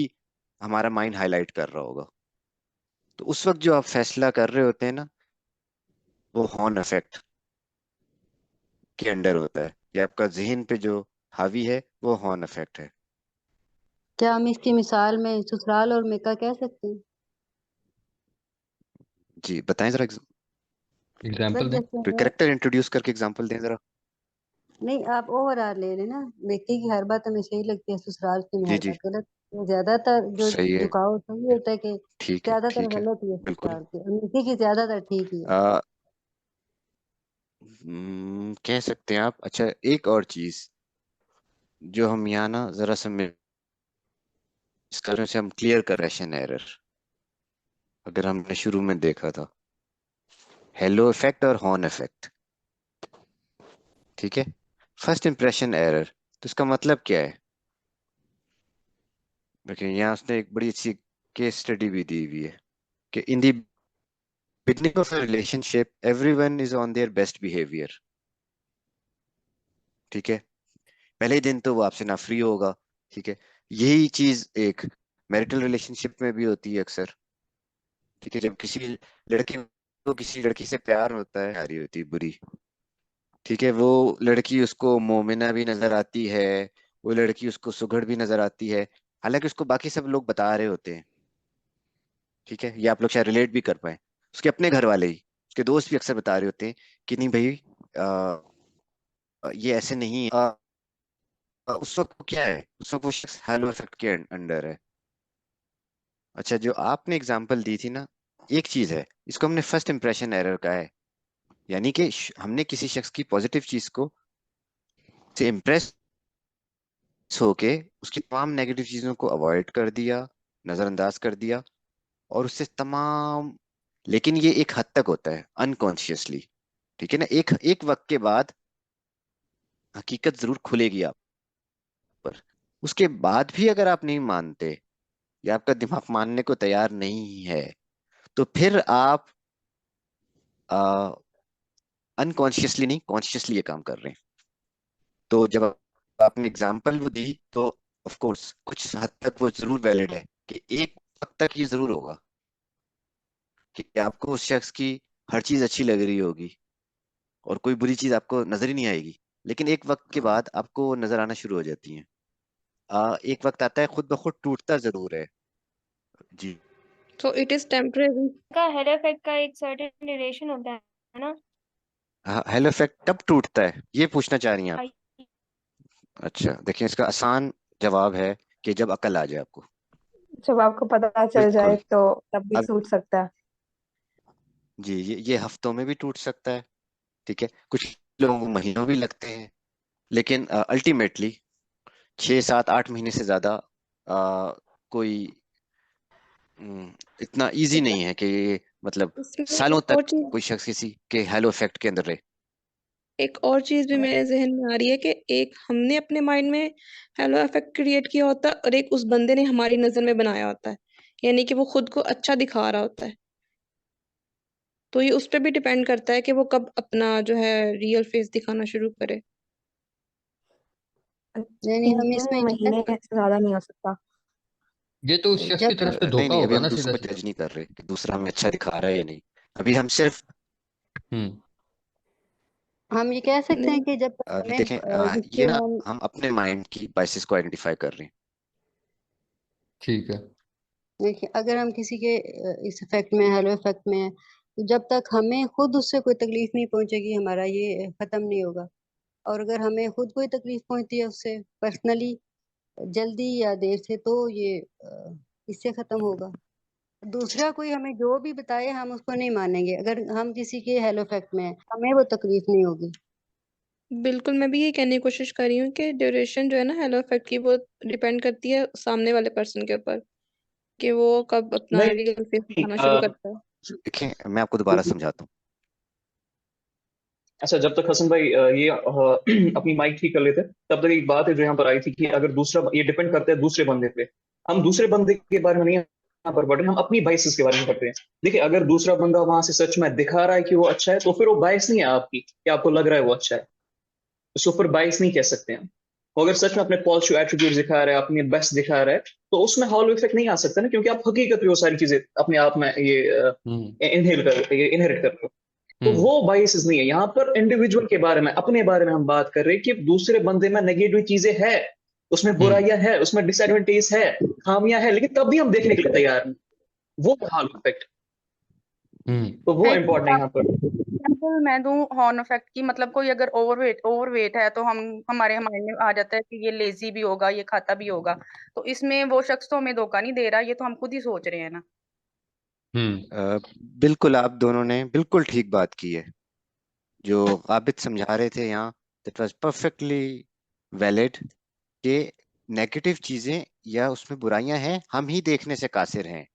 हमारा माइंड हाईलाइट कर रहा होगा। तो उस वक्त जो आप फैसला कर रहे होते हैं ना, वो हॉर्न इफेक्ट के अंडर होता है, या आपका जहन पे जो हावी है वो हॉर्न इफेक्ट है। क्या हम इसकी मिसाल में ससुराल और मेका कह सकते हैं? जी बताएं जरा, एग्जाम्पल सर दें। जैसे कोई कैरेक्टर इंट्रोड्यूस करके एग्जांपल दें जरा। नहीं, आप ओवरऑल ले रहे ना, मेके की हर बात हमें सही लगती है, ससुराल की में जी हर जी, बात गलत। तो ज्यादातर जो सही है, झुकाव सही होता है कि ठीक है, ज्यादातर ठीक है, गलत ही है बिल्कुल। ससुराल की, और मेके की ज्यादातर ठीक ही है। कह सकते हैं आप। अच्छा, एक और चीज जो हम यहाँ ना जरा सा इस कारण से हम क्लियर करेक्शन एरर, अगर हमने शुरू में देखा था हेलो इफेक्ट और हॉर्न इफेक्ट, ठीक है, फर्स्ट इंप्रेशन एरर, तो इसका मतलब क्या है? देखिए यहाँ उसने एक बड़ी अच्छी केस स्टडी भी दी हुई है कि in the beginning of a relationship everyone is on their best behaviour. ठीक है, पहले ही दिन तो वो आपसे ना फ्री होगा। ठीक है, यही चीज एक मैरिटल रिलेशनशिप में भी होती है अक्सर। ठीक है, जब किसी लड़के को किसी लड़की से प्यार होता है, यारी होती है बुरी, ठीक है, वो लड़की उसको मोमिना भी नजर आती है, वो लड़की उसको सुघड़ भी नजर आती है, हालांकि उसको बाकी सब लोग बता रहे होते हैं। ठीक है, ये आप लोग शायद रिलेट भी कर पाए, उसके अपने घर वाले ही, उसके दोस्त भी अक्सर बता रहे होते हैं कि नहीं भाई, ये ऐसे नहीं है। उस वक्त वो क्या है, उस वक्त वो शख्स हेलो इफेक्ट के अंडर है। अच्छा, जो आपने एग्जांपल दी थी ना, एक चीज है, इसको हमने फर्स्ट इंप्रेशन एरर का है, यानी कि हमने किसी शख्स की पॉजिटिव चीज को से इम्प्रेस होके उसकी तमाम नेगेटिव चीजों को अवॉइड कर दिया, नजरअंदाज कर दिया, और उससे तमाम, लेकिन ये एक हद तक होता है अनकॉन्शियसली। ठीक है ना, एक एक वक्त के बाद हकीकत जरूर खुलेगी आप पर। उसके बाद भी अगर आप नहीं मानते या आपका दिमाग मानने को तैयार नहीं है, तो फिर आप अनकॉन्शियसली नहीं कॉन्शियसली ये काम कर रहे हैं। तो जब आपने एग्जाम्पल वो दी, तो ऑफ कोर्स कुछ हद तक वो जरूर वैलिड है कि एक वक्त तक ये जरूर होगा कि आपको उस शख्स की हर चीज अच्छी लग रही होगी और कोई बुरी चीज आपको नजर ही नहीं आएगी, लेकिन एक वक्त के बाद आपको वो नजर आना शुरू हो जाती है। एक वक्त आता है खुद ब खुद टूटता जरूर है। जी, So it is temporary. का हेलो इफेक्ट का एक सर्टेन ड्यूरेशन होता है ना? हेलो इफेक्ट कब टूटता है ये पूछना चाह रही हैं आप? आई- अच्छा देखिए, इसका आसान जवाब है कि जब अकल आ जाए आपको। जब आपको पता चल जाए बिल्कुल। तो तब भी अब सूट सकता है। जी, ये हफ्तों में भी टूट सकता है। ठीक है, कुछ लोगों को महीनों भी लगते हैं, लेकिन अल्टीमेटली 6 7 8 महीने से ज्यादा कोई इतना इजी नहीं है कि ये मतलब इसमें सालों एक और तक चीज कोई शख्स किसी के हेलो इफेक्ट के अंदर रहे। एक और चीज भी मेरे जहन में आ रही है कि एक हमने अपने माइंड में हेलो इफेक्ट क्रिएट किया होता है और एक उस बंदे ने हमारी नजर में बनाया होता है, यानी कि वो खुद को अच्छा दिखा रहा होता है। तो ये उस पर भी डिपेंड करता है कि वो कब अपना जो है रियल फेस दिखाना शुरू करे। यानी हम 3 इसमें ये कह महीने सकते से ज्यादा नहीं हो सकता। ये तो उस हैं, शख्स की जब तरफ तक से नहीं धोखा नहीं, अभी होगा हम ना, दूसरों सीधा को सीधा। जज नहीं कर रहे कि दूसरा हमें अच्छा दिखा रहा है या नहीं। अभी हम सिर्फ हम्म। हम ये कह सकते हैं नहीं, कि जब तक अभी हमें देखें, ये जिससे ना हम हम अपने माइंड की बाइसेस को आइडेंटिफाई कर रहे हैं। ठीक है। देखिए, अगर हम किसी के इस इफेक्ट में, हेलो इफेक्ट में हैं, तो जब तक हमें खुद उससे कोई तकलीफ नहीं पहुंचेगी, हमारा ये खत्म नहीं होगा। और अगर हमें खुद कोई तकलीफ पहुंचती है उससे पर्सनली, जल्दी या देर से, तो ये इससे खत्म होगा। दूसरा कोई हमें जो भी बताए हम उसको नहीं मानेंगे। अगर हम किसी के हेलो इफेक्ट में हैं, हमें वो तकलीफ नहीं होगी। बिल्कुल, मैं भी यही कहने की कोशिश कर रही हूँ कि ड्यूरेशन जो है ना हेलो इफेक्ट की, वो डिपेंड करती है सामने वाले पर्सन के ऊपर कि वो कब अपना नहीं रियल फेस दिखाना शुरू करता है। देखें, मैं आपको दोबारा समझाता हूँ। अच्छा, जब तक हसन भाई ये अपनी माइक ठीक कर लेते हैं, तब तक एक बात है जो यहाँ पर आई थी कि अगर दूसरा, ये डिपेंड करता है दूसरे बंदे पे। हम दूसरे बंदे के बारे में नहीं यहाँ पर पढ़ रहे, हम अपनी बाइसेस के बारे में पढ़ रहे हैं। देखिए, अगर दूसरा बंदा वहां से सच में दिखा रहा है कि वो अच्छा है, तो फिर वो बाइस नहीं है आपकी कि आपको लग रहा है वो अच्छा है, उसके ऊपर बाइस नहीं कह सकते हैं। वो अगर सच में अपने पॉजिटिव एट्रीब्यूट दिखा रहा है, अपने बेस्ट दिखा रहा है, तो उसमें हॉलो इफेक्ट नहीं आ सकता ना, क्योंकि आप हकीकत में वो सारी चीजें अपने आप में ये इनहेरिट कर रहे हो। तो वो बाइसेस नहीं है यहाँ पर। इंडिविजुअल के बारे में, अपने बारे में हम बात कर रहे हैं कि दूसरे बंदे में नेगेटिव चीजें है, उसमें बुराइयां है, उसमें डिसएडवांटेज है, खामियां है, लेकिन तब भी हम देखने के लिए तैयार नहीं। वो हॉलो इफेक्ट, तो वो इम्पोर्टेंट है यहाँ पर। एग्जाम्पल मैं दूं हॉर्न इफेक्ट की, मतलब कोई अगर ओवरवेट है तो हमारे माइंड में आ जाता है कि ये लेजी भी होगा, ये खाता भी होगा। तो इसमें वो शख्स तो हमें धोखा नहीं दे रहा, ये तो हम खुद ही सोच रहे हैं ना। बिल्कुल, आप दोनों ने बिल्कुल ठीक बात की है। जो आबिद समझा रहे थे यहाँ, दैट वाज परफेक्टली वैलिड, कि नेगेटिव चीजें या उसमें बुराइयां हैं, हम ही देखने से कासिर हैं।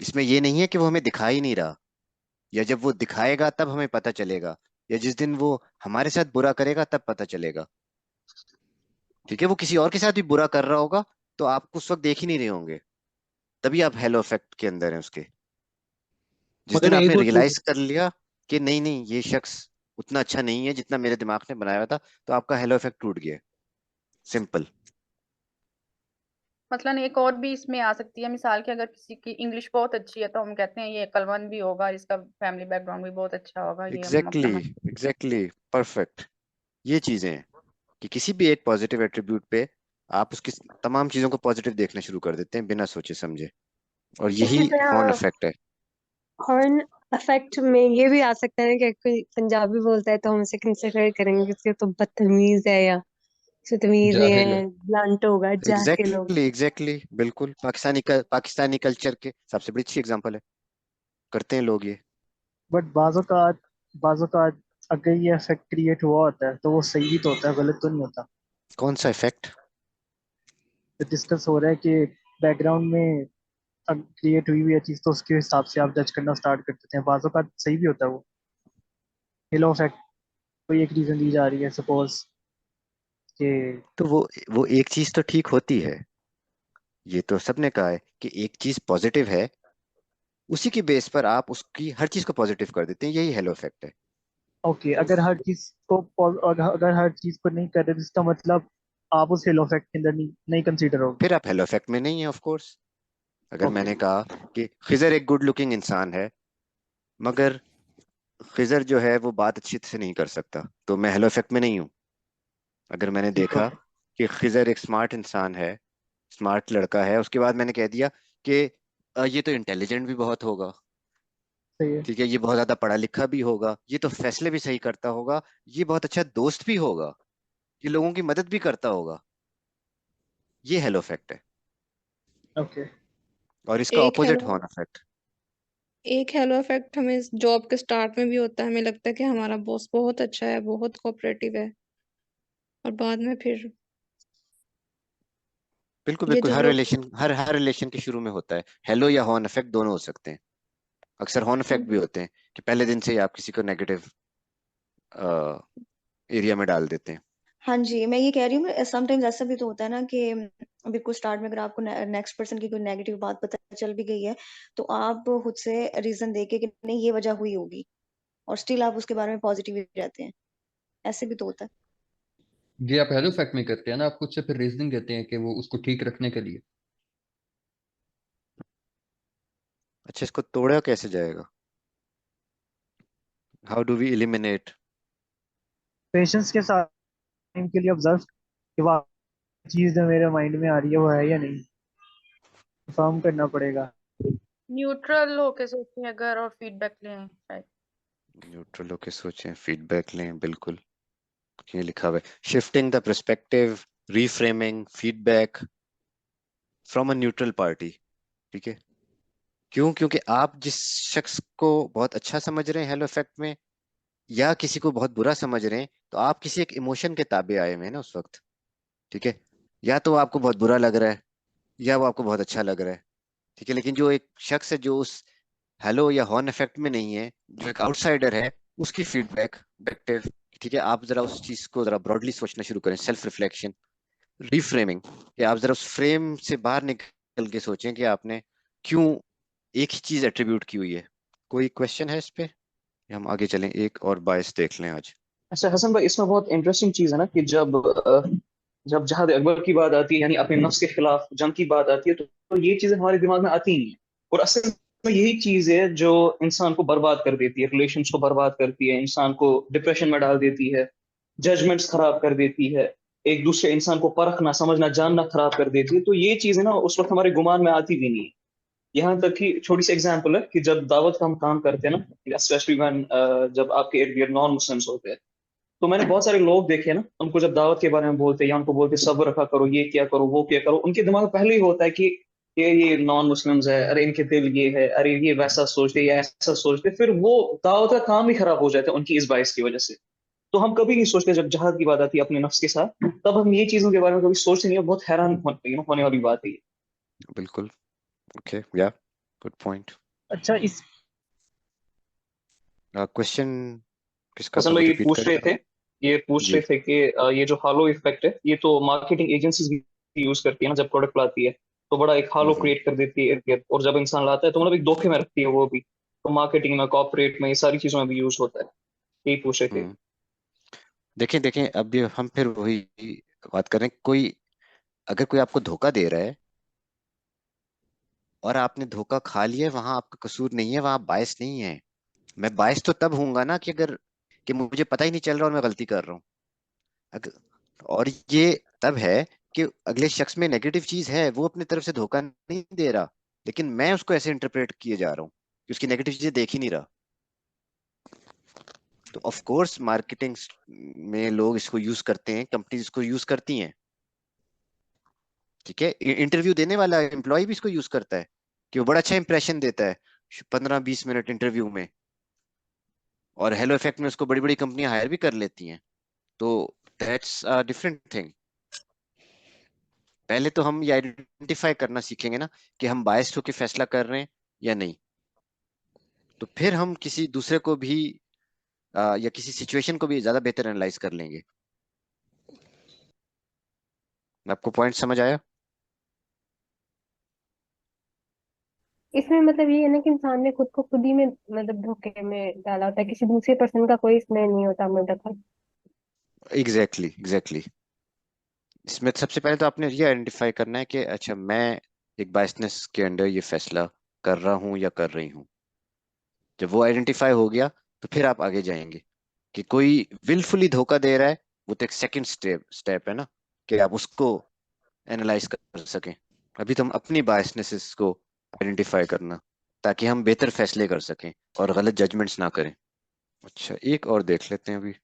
इसमें ये नहीं है कि वो हमें दिखा ही नहीं रहा, या जब वो दिखाएगा तब हमें पता चलेगा, या जिस दिन वो हमारे साथ बुरा करेगा तब पता चलेगा। ठीक है, वो किसी और के साथ भी बुरा कर रहा होगा तो आप उस वक्त देख ही नहीं रहे होंगे, तभी आप हेलो इफेक्ट के अंदर हैं उसके। जिस दिन मगर आपने एक और चीज, रियलाइज कर लिया कि नहीं नहीं, ये शख्स उतना अच्छा नहीं है जितना मेरे दिमाग ने बनाया हुआ था, तो आपका हेलो इफेक्ट टूट गया। सिंपल। मतलब एक और भी इसमें आ सकती है मिसाल कि अगर किसी की इंग्लिश बहुत अच्छी है तो हम कहते हैं ये अक्लमंद भी होगा, इसका फैमिली बैकग्राउंड भी बहुत अच्छा होगा, ये हम अपना एग्जैक्टली, एग्जैक्टली, परफेक्ट। ये चीजें हैं कि किसी भी एक पॉजिटिव एट्रीब्यूट पे आप उसकी तमाम चीजों को पॉजिटिव देखना शुरू कर देते हैं बिना सोचे समझे, और इसी यही हॉर्न तरह इफेक्ट है। हॉर्न इफेक्ट में ये भी आ सकता है कि कोई पंजाबी बोलता है तो हम उसे कंसिडर करेंगे कि उसके तो बदतमीज है, या उसे तमीज नहीं जाहिल है। है, ब्लंट होगा, जाहिल होगा। एग्जैक्टली, एग्जैक्टली, बिल्कुल। पाकिस्तानी कल्चर के सबसे बड़ी अच्छी एग्जांपल है, करते हैं लोग ये। बट बाज़ औक़ात अगर ये इफेक्ट क्रिएट हुआ होता है तो वो सही भी तो होता है, गलत तो नहीं होता। कौन सा इफेक्ट? तो डिस्कस हो रहा है कि बैकग्राउंड में क्रिएट हुई हुई है चीज, तो उसके हिसाब से आप जज करना स्टार्ट कर देते हैं। बाज़ औक़ात सही भी होता है वो। हेलो इफेक्ट कोई एक रीजन दी जा रही है, सपोज कि तो वो एक चीज तो ठीक होती है, ये तो सबने कहा है कि एक चीज पॉजिटिव है, उसी की बेस पर आप उसकी हर चीज को पॉजिटिव कर देते हैं, यही हेलो इफेक्ट है। ओके, अगर हर चीज को नहीं कर रहे तो इसका मतलब आप उस हेलो इफेक्ट के अंदर नहीं कंसीडर होगे। फिर आप हेलो इफेक्ट में नहीं है, ऑफ कोर्स। अगर ओके, मैंने कहा कि खिजर एक गुड लुकिंग इंसान है, मगर खिजर जो है वो बात अच्छी से नहीं कर सकता, तो मैं हेलो इफेक्ट में नहीं हूँ। अगर मैंने ठीक, देखा ओके, कि खिजर एक स्मार्ट इंसान है, स्मार्ट लड़का है, उसके बाद मैंने कह दिया कि ये तो इंटेलिजेंट भी बहुत होगा, सही है। ठीक है, ये बहुत ज्यादा पढ़ा लिखा भी होगा, ये तो फैसले भी सही करता होगा, ये बहुत अच्छा दोस्त भी होगा, ये लोगों की मदद भी करता होगा, ये हेलो इफेक्ट है। ओके, और इसका एक ऑपोजिट हेलो हॉर्न इफेक्ट। एक हेलो इफेक्ट हमें जॉब के स्टार्ट में भी होता है, हमें लगता है कि हमारा बॉस बहुत अच्छा है, बहुत कोऑपरेटिव है, और बाद में फिर बिल्कुल ये बिल्कुल, जो हर लोग रिलेशन, हर रिलेशन के शुरू में होता है हेलो या हॉर्न इफेक्ट, दोनों हो सकते हैं। अक्सर हॉर्न इफेक्ट भी होते हैं कि पहले दिन से ही आप किसी को नेगेटिव एरिया में डाल देते हैं। हाँ जी, मैं ये कह रही हूँ समटाइम्स ऐसा भी तो होता है ना कि बिल्कुल स्टार्ट में अगर आपको नेक्स्ट पर्सन की कोई नेगेटिव बात पता चल भी गई है तो आप खुद से रीजन देके कि नहीं ये वजह हुई होगी, और स्टिल आप उसके बारे में पॉजिटिव ही रहते हैं। ऐसे भी तो होता है। ये आप हेलो इफेक्ट में करते हैं ना, आप खुद से फिर रीजनिंग देते हैं कि वो उसको ठीक रखने के लिए। अच्छा, इसको तोड़ा कैसे जाएगा? How do we eliminate? Patience के साथ टाइम के लिए ऑब्जर्व कि वाह चीज जो मेरे माइंड में आ रही है वो है या नहीं, कंफर्म करना पड़ेगा। न्यूट्रल होके सोचें अगर, और फीडबैक लें शायद। न्यूट्रल होके सोचें, फीडबैक लें, बिल्कुल। ये लिखा हुआ है, shifting the perspective, reframing, feedback from a neutral party. ठीक है, क्यों? क्योंकि आप जिस शख्स को बहुत अच्छा समझ रहे हैं हेलो इफेक्ट में, या किसी को बहुत बुरा समझ रहे हैं, तो आप किसी एक इमोशन के ताबे आए हुए हैं ना उस वक्त। ठीक है, या तो वो आपको बहुत बुरा लग रहा है, या वो आपको बहुत अच्छा लग रहा है। ठीक है, लेकिन जो एक शख्स है जो उस हेलो या हॉर्न इफेक्ट में नहीं है, जो एक आउटसाइडर है, उसकी फीडबैक perspective, ठीक है, आप जरा उस चीज को जरा ब्रॉडली सोचना शुरू करें, सेल्फ रिफ्लेक्शन, रीफ्रेमिंग, कि आप जरा उस फ्रेम से बाहर निकल के सोचें कि आपने क्यों एक ही चीज एट्रीब्यूट की हुई है। कोई क्वेश्चन है इस पे, या हम आगे चलें, एक और बायस देख लें आज। अच्छा हसन भाई, इसमें बहुत इंटरेस्टिंग चीज है ना कि जब जहाद अकबर की बात आती है, यानी अपने नफ्स के खिलाफ जंग की बात आती है, तो ये चीजें हमारे दिमाग में आती नहीं है। और असल में यही चीज है जो इंसान को बर्बाद कर देती है, रिलेशंस को बर्बाद करती है, इंसान को डिप्रेशन में डाल देती है, जजमेंट्स खराब कर देती है, एक दूसरे इंसान को परखना समझना जानना खराब कर देती है। तो ये चीजें ना उस वक्त हमारे गुमान में आती भी नहीं है। यहाँ तक कि छोटी सी एग्जांपल है कि जब दावत का हम काम करते हैं ना, स्पेशली जब आपके इर्द गिर्द नॉन मुस्लिम्स होते हैं, तो मैंने बहुत सारे लोग देखे ना, उनको जब दावत के बारे में बोलते हैं या उनको बोलते सब्र रखा करो, ये क्या करो वो क्या करो, उनके दिमाग में पहले ही होता है कि ये नॉन मुस्लिम्स है, अरे इनके दिल ये है, अरे ये वैसा सोचते या ऐसा सोचते, फिर वो दावत का काम ही खराब हो जाता है उनकी इस बाइस की वजह से। तो हम कभी नहीं सोचते, जब जहाद की बात आती है अपने नफ्स के साथ, तब हम ये चीजों के बारे में कभी सोचते नहीं है। बहुत हैरान होने वाली बात है ये। बिल्कुल, ओके, या गुड पॉइंट। अच्छा, इस क्वेश्चन किसका था, हसन वो भाई ये रिपीट पूछ रहे करें। थे, जी। कि ये जो हालो इफेक्ट है, ये तो मार्केटिंग एजेंसीज भी यूज करती है ना, जब प्रोडक्ट लाती है तो बड़ा एक हालो हम्म। क्रिएट कर देती है इर्द गिर्द, और जब इंसान लाता है तो मतलब एक धोखे में रखती है वो भी। तो मार्केटिंग में, कॉर्पोरेट में, ये सारी चीजों में भी यूज होता है। यही पूछ रहे थे। हम्म। देखें देखें, अब ये हम फिर वही बात करें, कोई अगर कोई आपको धोखा दे रहा है और आपने धोखा खा लिया है, वहां आपका कसूर नहीं है, वहां बायस नहीं है। मैं बायस तो तब हूंगा ना कि अगर कि मुझे पता ही नहीं चल रहा और मैं गलती कर रहा हूँ। अगर, और ये तब है कि अगले शख्स में नेगेटिव चीज है, वो अपनी तरफ से धोखा नहीं दे रहा, लेकिन मैं उसको ऐसे इंटरप्रेट किए जा रहा हूँ कि उसकी नेगेटिव चीजें देख ही नहीं रहा। तो ऑफ कोर्स मार्केटिंग में लोग इसको यूज करते हैं, कंपनीज इसको यूज करती हैं। ठीक है, इंटरव्यू देने वाला एम्प्लॉय भी इसको यूज करता है कि वो बड़ा अच्छा इंप्रेशन देता है 15-20 मिनट इंटरव्यू में, और हेलो इफेक्ट में उसको बड़ी बड़ी कंपनियां हायर भी कर लेती हैं। तो दैट्स अ डिफरेंट थिंग। पहले तो हम ये आइडेंटिफाई करना सीखेंगे ना कि हम बायस्ड होकर फैसला कर रहे हैं या नहीं, तो फिर हम किसी दूसरे को भी या किसी सिचुएशन को भी ज्यादा बेहतर एनालाइज कर लेंगे। आपको पॉइंट समझ आया? इसमें मतलब ये है ना कि इंसान ने खुद को खुद ही में मतलब धोखे में डाला होता है, किसी दूसरे पर्सन का कोई इसमें नहीं होता मतलब। Exactly exactly. इसमें सबसे पहले तो आपने ये आइडेंटिफाई करना है कि अच्छा, मैं एक बायसनेस के अंडर ये फैसला कर रहा हूँ या कर रही हूँ। जब वो आइडेंटिफाई हो गया, तो फिर आप आगे जाएंगे कि कोई विलफुली धोखा दे रहा है, वो तो एक सेकंड स्टेप है ना, कि आप उसको एनालाइज कर सकें। अभी तो हम अपनी बायसनेसेस को आइडेंटिफाई करना, ताकि हम बेहतर फैसले कर सकें और गलत जजमेंट्स ना करें। अच्छा, एक और देख लेते हैं अभी,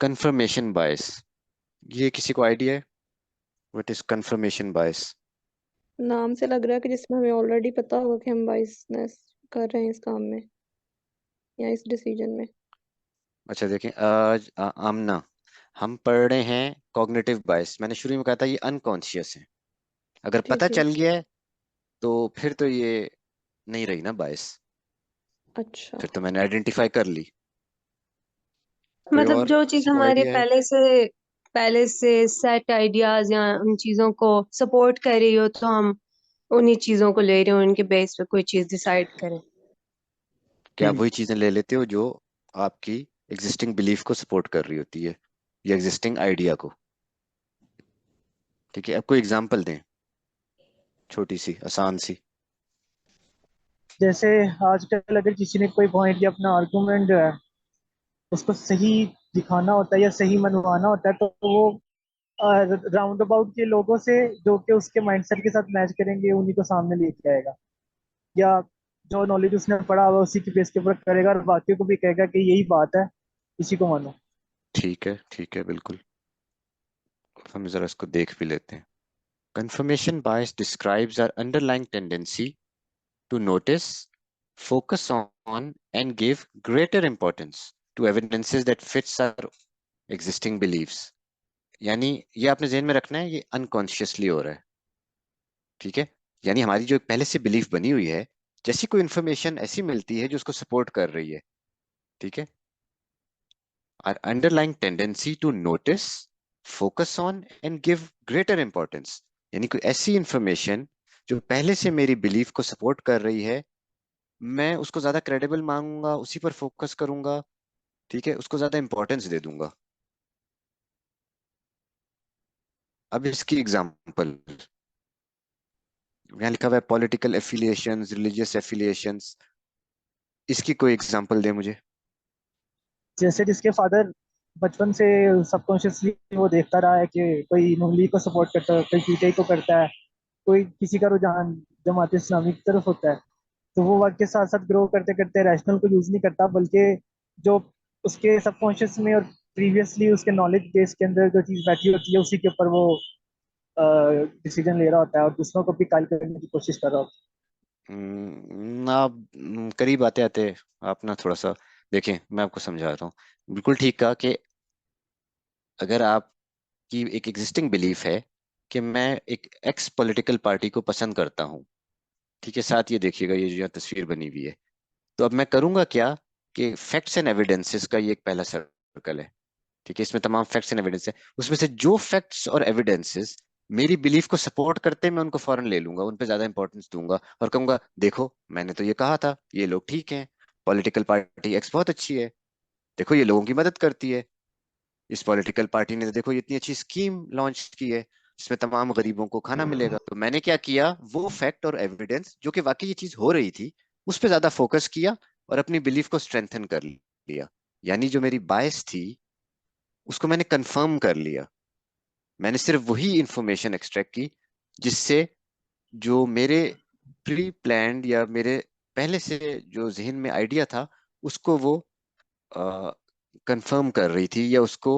कंफर्मेशन बायस। ये किसी को आइडिया है व्हाट इज कंफर्मेशन बायस? नाम से लग रहा है कि जिसमें हमें ऑलरेडी पता होगा कि हम बाइसनेस कर रहे हैं इस काम में या इस डिसीजन में। अच्छा देखें, आज आमना, हम पढ़ रहे हैं कॉग्निटिव बायस। मैंने शुरू में कहा था ये अनकॉन्शियस है। अगर पता ठीक है। चल गया है, तो फिर तो ये नहीं रही ना बायस, अच्छा। फिर तो मैंने आइडेंटिफाई कर ली। कोई मतलब और, जो चीज किसी को हमारे आइडिया है? पहले से सेट आइडियाज या उन चीजों को सपोर्ट कर रही हो, तो हम उन्हीं चीजों को ले रहे हो, उनके बेस पे कोई चीज डिसाइड करें। क्या आप वही चीजें ले लेते हो जो आपकी एग्जिस्टिंग बिलीफ को सपोर्ट कर रही होती है, या एग्जिस्टिंग आइडिया को? ठीक है, अब कोई एग्जांपल दें, छोटी सी आसान सी। जैसे आजकल अगर किसी ने कोई पॉइंट या अपना आर्गुमेंट जो है उसको सही दिखाना होता है या सही मनवाना होता है, तो वो राउंड अबाउट के लोगों से जो कि उसके माइंडसेट के साथ मैच करेंगे उन्हीं को सामने लेके आएगा, या जो नॉलेज उसने पढ़ा हुआ उसी के बेस के ऊपर करेगा और बाकियों को भी कहेगा कि यही बात है, इसी को मानो। ठीक है, बिल्कुल। हम जरा इसको देख भी लेते हैं। Confirmation bias describes our underlying tendency to notice, focus on, and give greater importance to evidences that fits our existing beliefs. यानी ये आपने ज़हन में रखना है, ये अनकॉन्शियसली हो रहा है, ठीक है। यानी हमारी जो पहले से बिलीफ बनी हुई है, जैसी कोई इंफॉर्मेशन ऐसी मिलती है जो उसको सपोर्ट कर रही है, ठीक है। Our underlying tendency to notice, focus on and give greater importance, यानी कोई ऐसी इंफॉर्मेशन जो पहले से मेरी बिलीफ को सपोर्ट कर रही है, मैं उसको ज्यादा क्रेडिबल मांगूंगा, उसी पर फोकस करूंगा, ठीक है, उसको ज्यादा इंपॉर्टेंस दे दूंगा। अब इसकी एग्जांपल यहाँ लिखा हुआ है पॉलिटिकल एफिलिएशंस, रिलीजियस एफिलिएशंस, इसकी कोई एग्जांपल दे मुझे। जैसे जिसके फादर बचपन से सबकॉन्शियसली वो देखता रहा है कि कोई नून लीग को सपोर्ट करता है, कोई पीटीआई को करता है, कोई किसी का रुझान जमात इस्लामी की तरफ होता है, तो वो वक्त के साथ साथ ग्रो करते करते रैशनल को यूज नहीं करता, बल्कि जो उसके सबकॉन्शियस में और प्रीवियसली उसके नॉलेज बेस के अंदर जो चीज बैठी होती है उसी के ऊपर वो डिसीजन ले रहा होता है और दूसरों को भी कायल करने की कोशिश कर रहा होता आप करीब आते आते आप ना थोड़ा सा देखें, मैं आपको समझा रहा हूँ। बिल्कुल ठीक कहा कि अगर आपकी एक एग्जिस्टिंग बिलीफ है कि मैं एक एक्स पॉलिटिकल पार्टी को पसंद करता हूँ, ठीक है, साथ ये देखिएगा ये जो यहाँ तस्वीर बनी हुई है, तो अब मैं करूंगा क्या कि फैक्ट्स एंड एविडेंसेस का ये एक पहला सर्कल है, ठीक है, इसमें तमाम फैक्ट्स एंड एविडेंस है, उसमें से जो फैक्ट्स और एविडेंसेस मेरी बिलीफ को सपोर्ट करते हैं मैं उनको फौरन ले लूंगा, उन पे ज्यादा इंपॉर्टेंस दूंगा और कहूंगा देखो मैंने तो ये कहा था, ये लोग ठीक हैं, पॉलिटिकल पार्टी एक्स बहुत अच्छी है, देखो ये लोगों की मदद करती है, इस पॉलिटिकल पार्टी ने तो देखो ये इतनी अच्छी स्कीम लॉन्च की है जिसमें तमाम गरीबों को खाना मिलेगा। तो मैंने क्या किया, वो फैक्ट और एविडेंस जो कि वाकई ये चीज हो रही थी उस पर ज्यादा फोकस किया और अपनी बिलीफ को स्ट्रेंथन कर लिया, यानी जो मेरी बायस थी उसको मैंने कंफर्म कर लिया। मैंने सिर्फ वही इंफॉर्मेशन एक्सट्रैक्ट की जिससे जो मेरे प्री प्लान्ड या मेरे पहले से जो जहन में आइडिया था उसको वो कंफर्म कर रही थी या उसको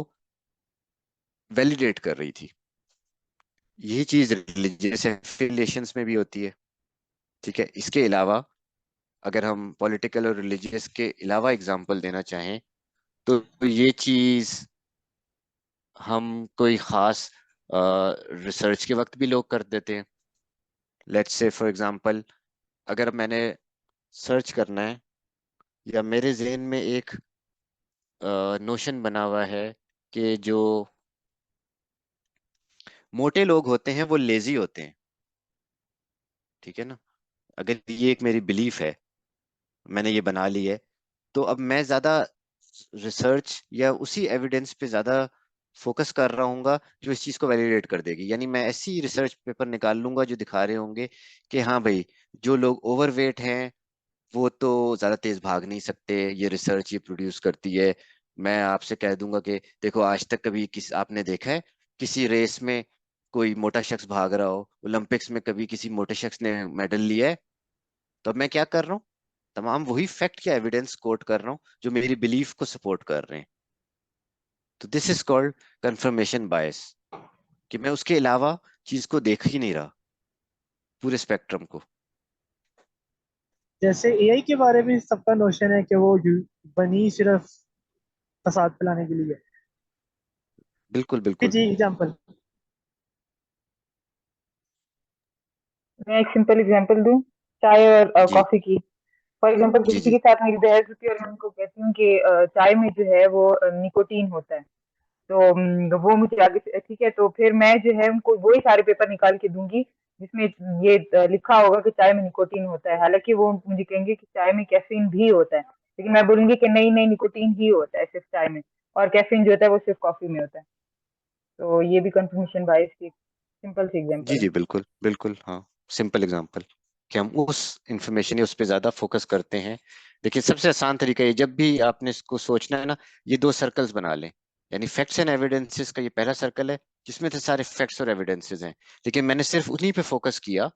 वैलिडेट कर रही थी। यही चीज रिलीजियस एफिलिएशंस में भी होती है, ठीक है। इसके अलावा अगर हम पॉलिटिकल और रिलीजियस के अलावा एग्जांपल देना चाहें तो ये चीज हम कोई खास रिसर्च के वक्त भी लोग कर देते हैं। लेट्स से फॉर एग्जांपल अगर मैंने सर्च करना है या मेरे जहन में एक नोशन बना हुआ है कि जो मोटे लोग होते हैं वो लेजी होते हैं, ठीक है ना, अगर ये एक मेरी बिलीफ है, मैंने ये बना ली है, तो अब मैं ज्यादा रिसर्च या उसी एविडेंस पे ज्यादा फोकस कर रहा हूँगा जो इस चीज को वैलिडेट कर देगी। यानी मैं ऐसी रिसर्च पेपर निकाल लूंगा जो दिखा रहे होंगे कि हाँ भाई जो लोग ओवरवेट हैं वो तो ज्यादा तेज भाग नहीं सकते, ये रिसर्च ये प्रोड्यूस करती है। मैं आपसे कह दूंगा कि देखो आज तक कभी किस आपने देखा है किसी रेस में कोई मोटा शख्स भाग रहा हो, ओलंपिक्स में कभी किसी मोटे शख्स ने मेडल लिया है? तो अब मैं क्या कर रहा हूँ, तमाम वही फैक्ट या एविडेंस कोट कर रहा हूँ जो मेरी बिलीफ को सपोर्ट कर रहे हैं। तो this is called confirmation bias, कि मैं उसके अलावा चीज को देख ही नहीं रहा, पूरे स्पेक्ट्रम को। है। जैसे एआई के बारे में सबका नोशन है कि वो बनी सिर्फ फसाद फैलाने के लिए। बिल्कुल बिल्कुल। जी एग्जांपल मैं एक सिंपल एग्जांपल दूं, चाय और जी कॉफी की। फॉर एग्जांपल जी किसी जी के साथ मेरी बहस होती है और मैं उनको कहती हूँ कि चाय में जो है वो निकोटीन होता है, तो वो मुझे आगे से ठीक है, तो फिर मैं जो है उनको वही सारे पेपर निकाल के दूंगी जिसमें ये लिखा होगा कि चाय में निकोटीन होता है, हालांकि वो मुझे कहेंगे कि चाय में कैफीन भी होता है, लेकिन मैं बोलूंगी कि नहीं नहीं निकोटीन ही होता है सिर्फ चाय में, और कैफीन जो होता है वो सिर्फ कॉफी में होता है। तो ये भी कंफर्मेशन बायस की सिंपल सी जी एग्जांपल है। जी बिल्कुल बिल्कुल, हाँ, सिंपल एग्जांपल कि हम उस इंफॉर्मेशन या उस पर ज्यादा फोकस करते हैं। देखिए सबसे आसान तरीका ये, जब भी आपने इसको सोचना है ना, ये दो सर्कल्स बना लें, यानी फैक्ट्स एंड एविडेंसेस का ये पहला सर्कल है जिसमें से सारे फैक्ट्स और एविडेंसेस हैं, लेकिन मैंने सिर्फ उन्हीं पे फोकस किया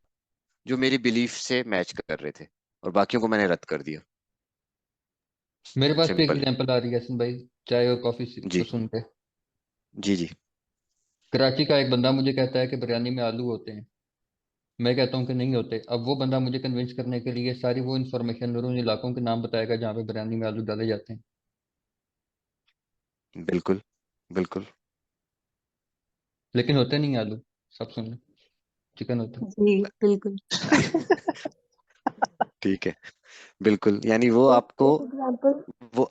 जो मेरी बिलीफ से मैच कर रहे थे और बाकियों को मैंने रद्द कर दिया। मेरे पास भी एक सिंपल। एग्जांपल आ रही है हसन भाई, चाय और कॉफी को जी सुन के। जी जी कराची का एक बंदा मुझे कहता है कि बिरयानी में आलू होते हैं, मैं कहता हूँ कि नहीं होते। अब वो बंदा मुझे कन्विंस करने के लिए सारी वो इन्फॉर्मेशन और उन इलाकों के नाम बताएगा जहाँ पे बिरयानी में आलू डाले जाते हैं। बिल्कुल बिल्कुल। लेकिन होते नहीं आलू, सब सुन लो, चिकन होता है। जी बिल्कुल। ठीक है, बिल्कुल। यानी वो एक आपको एक एग्जांपल। वो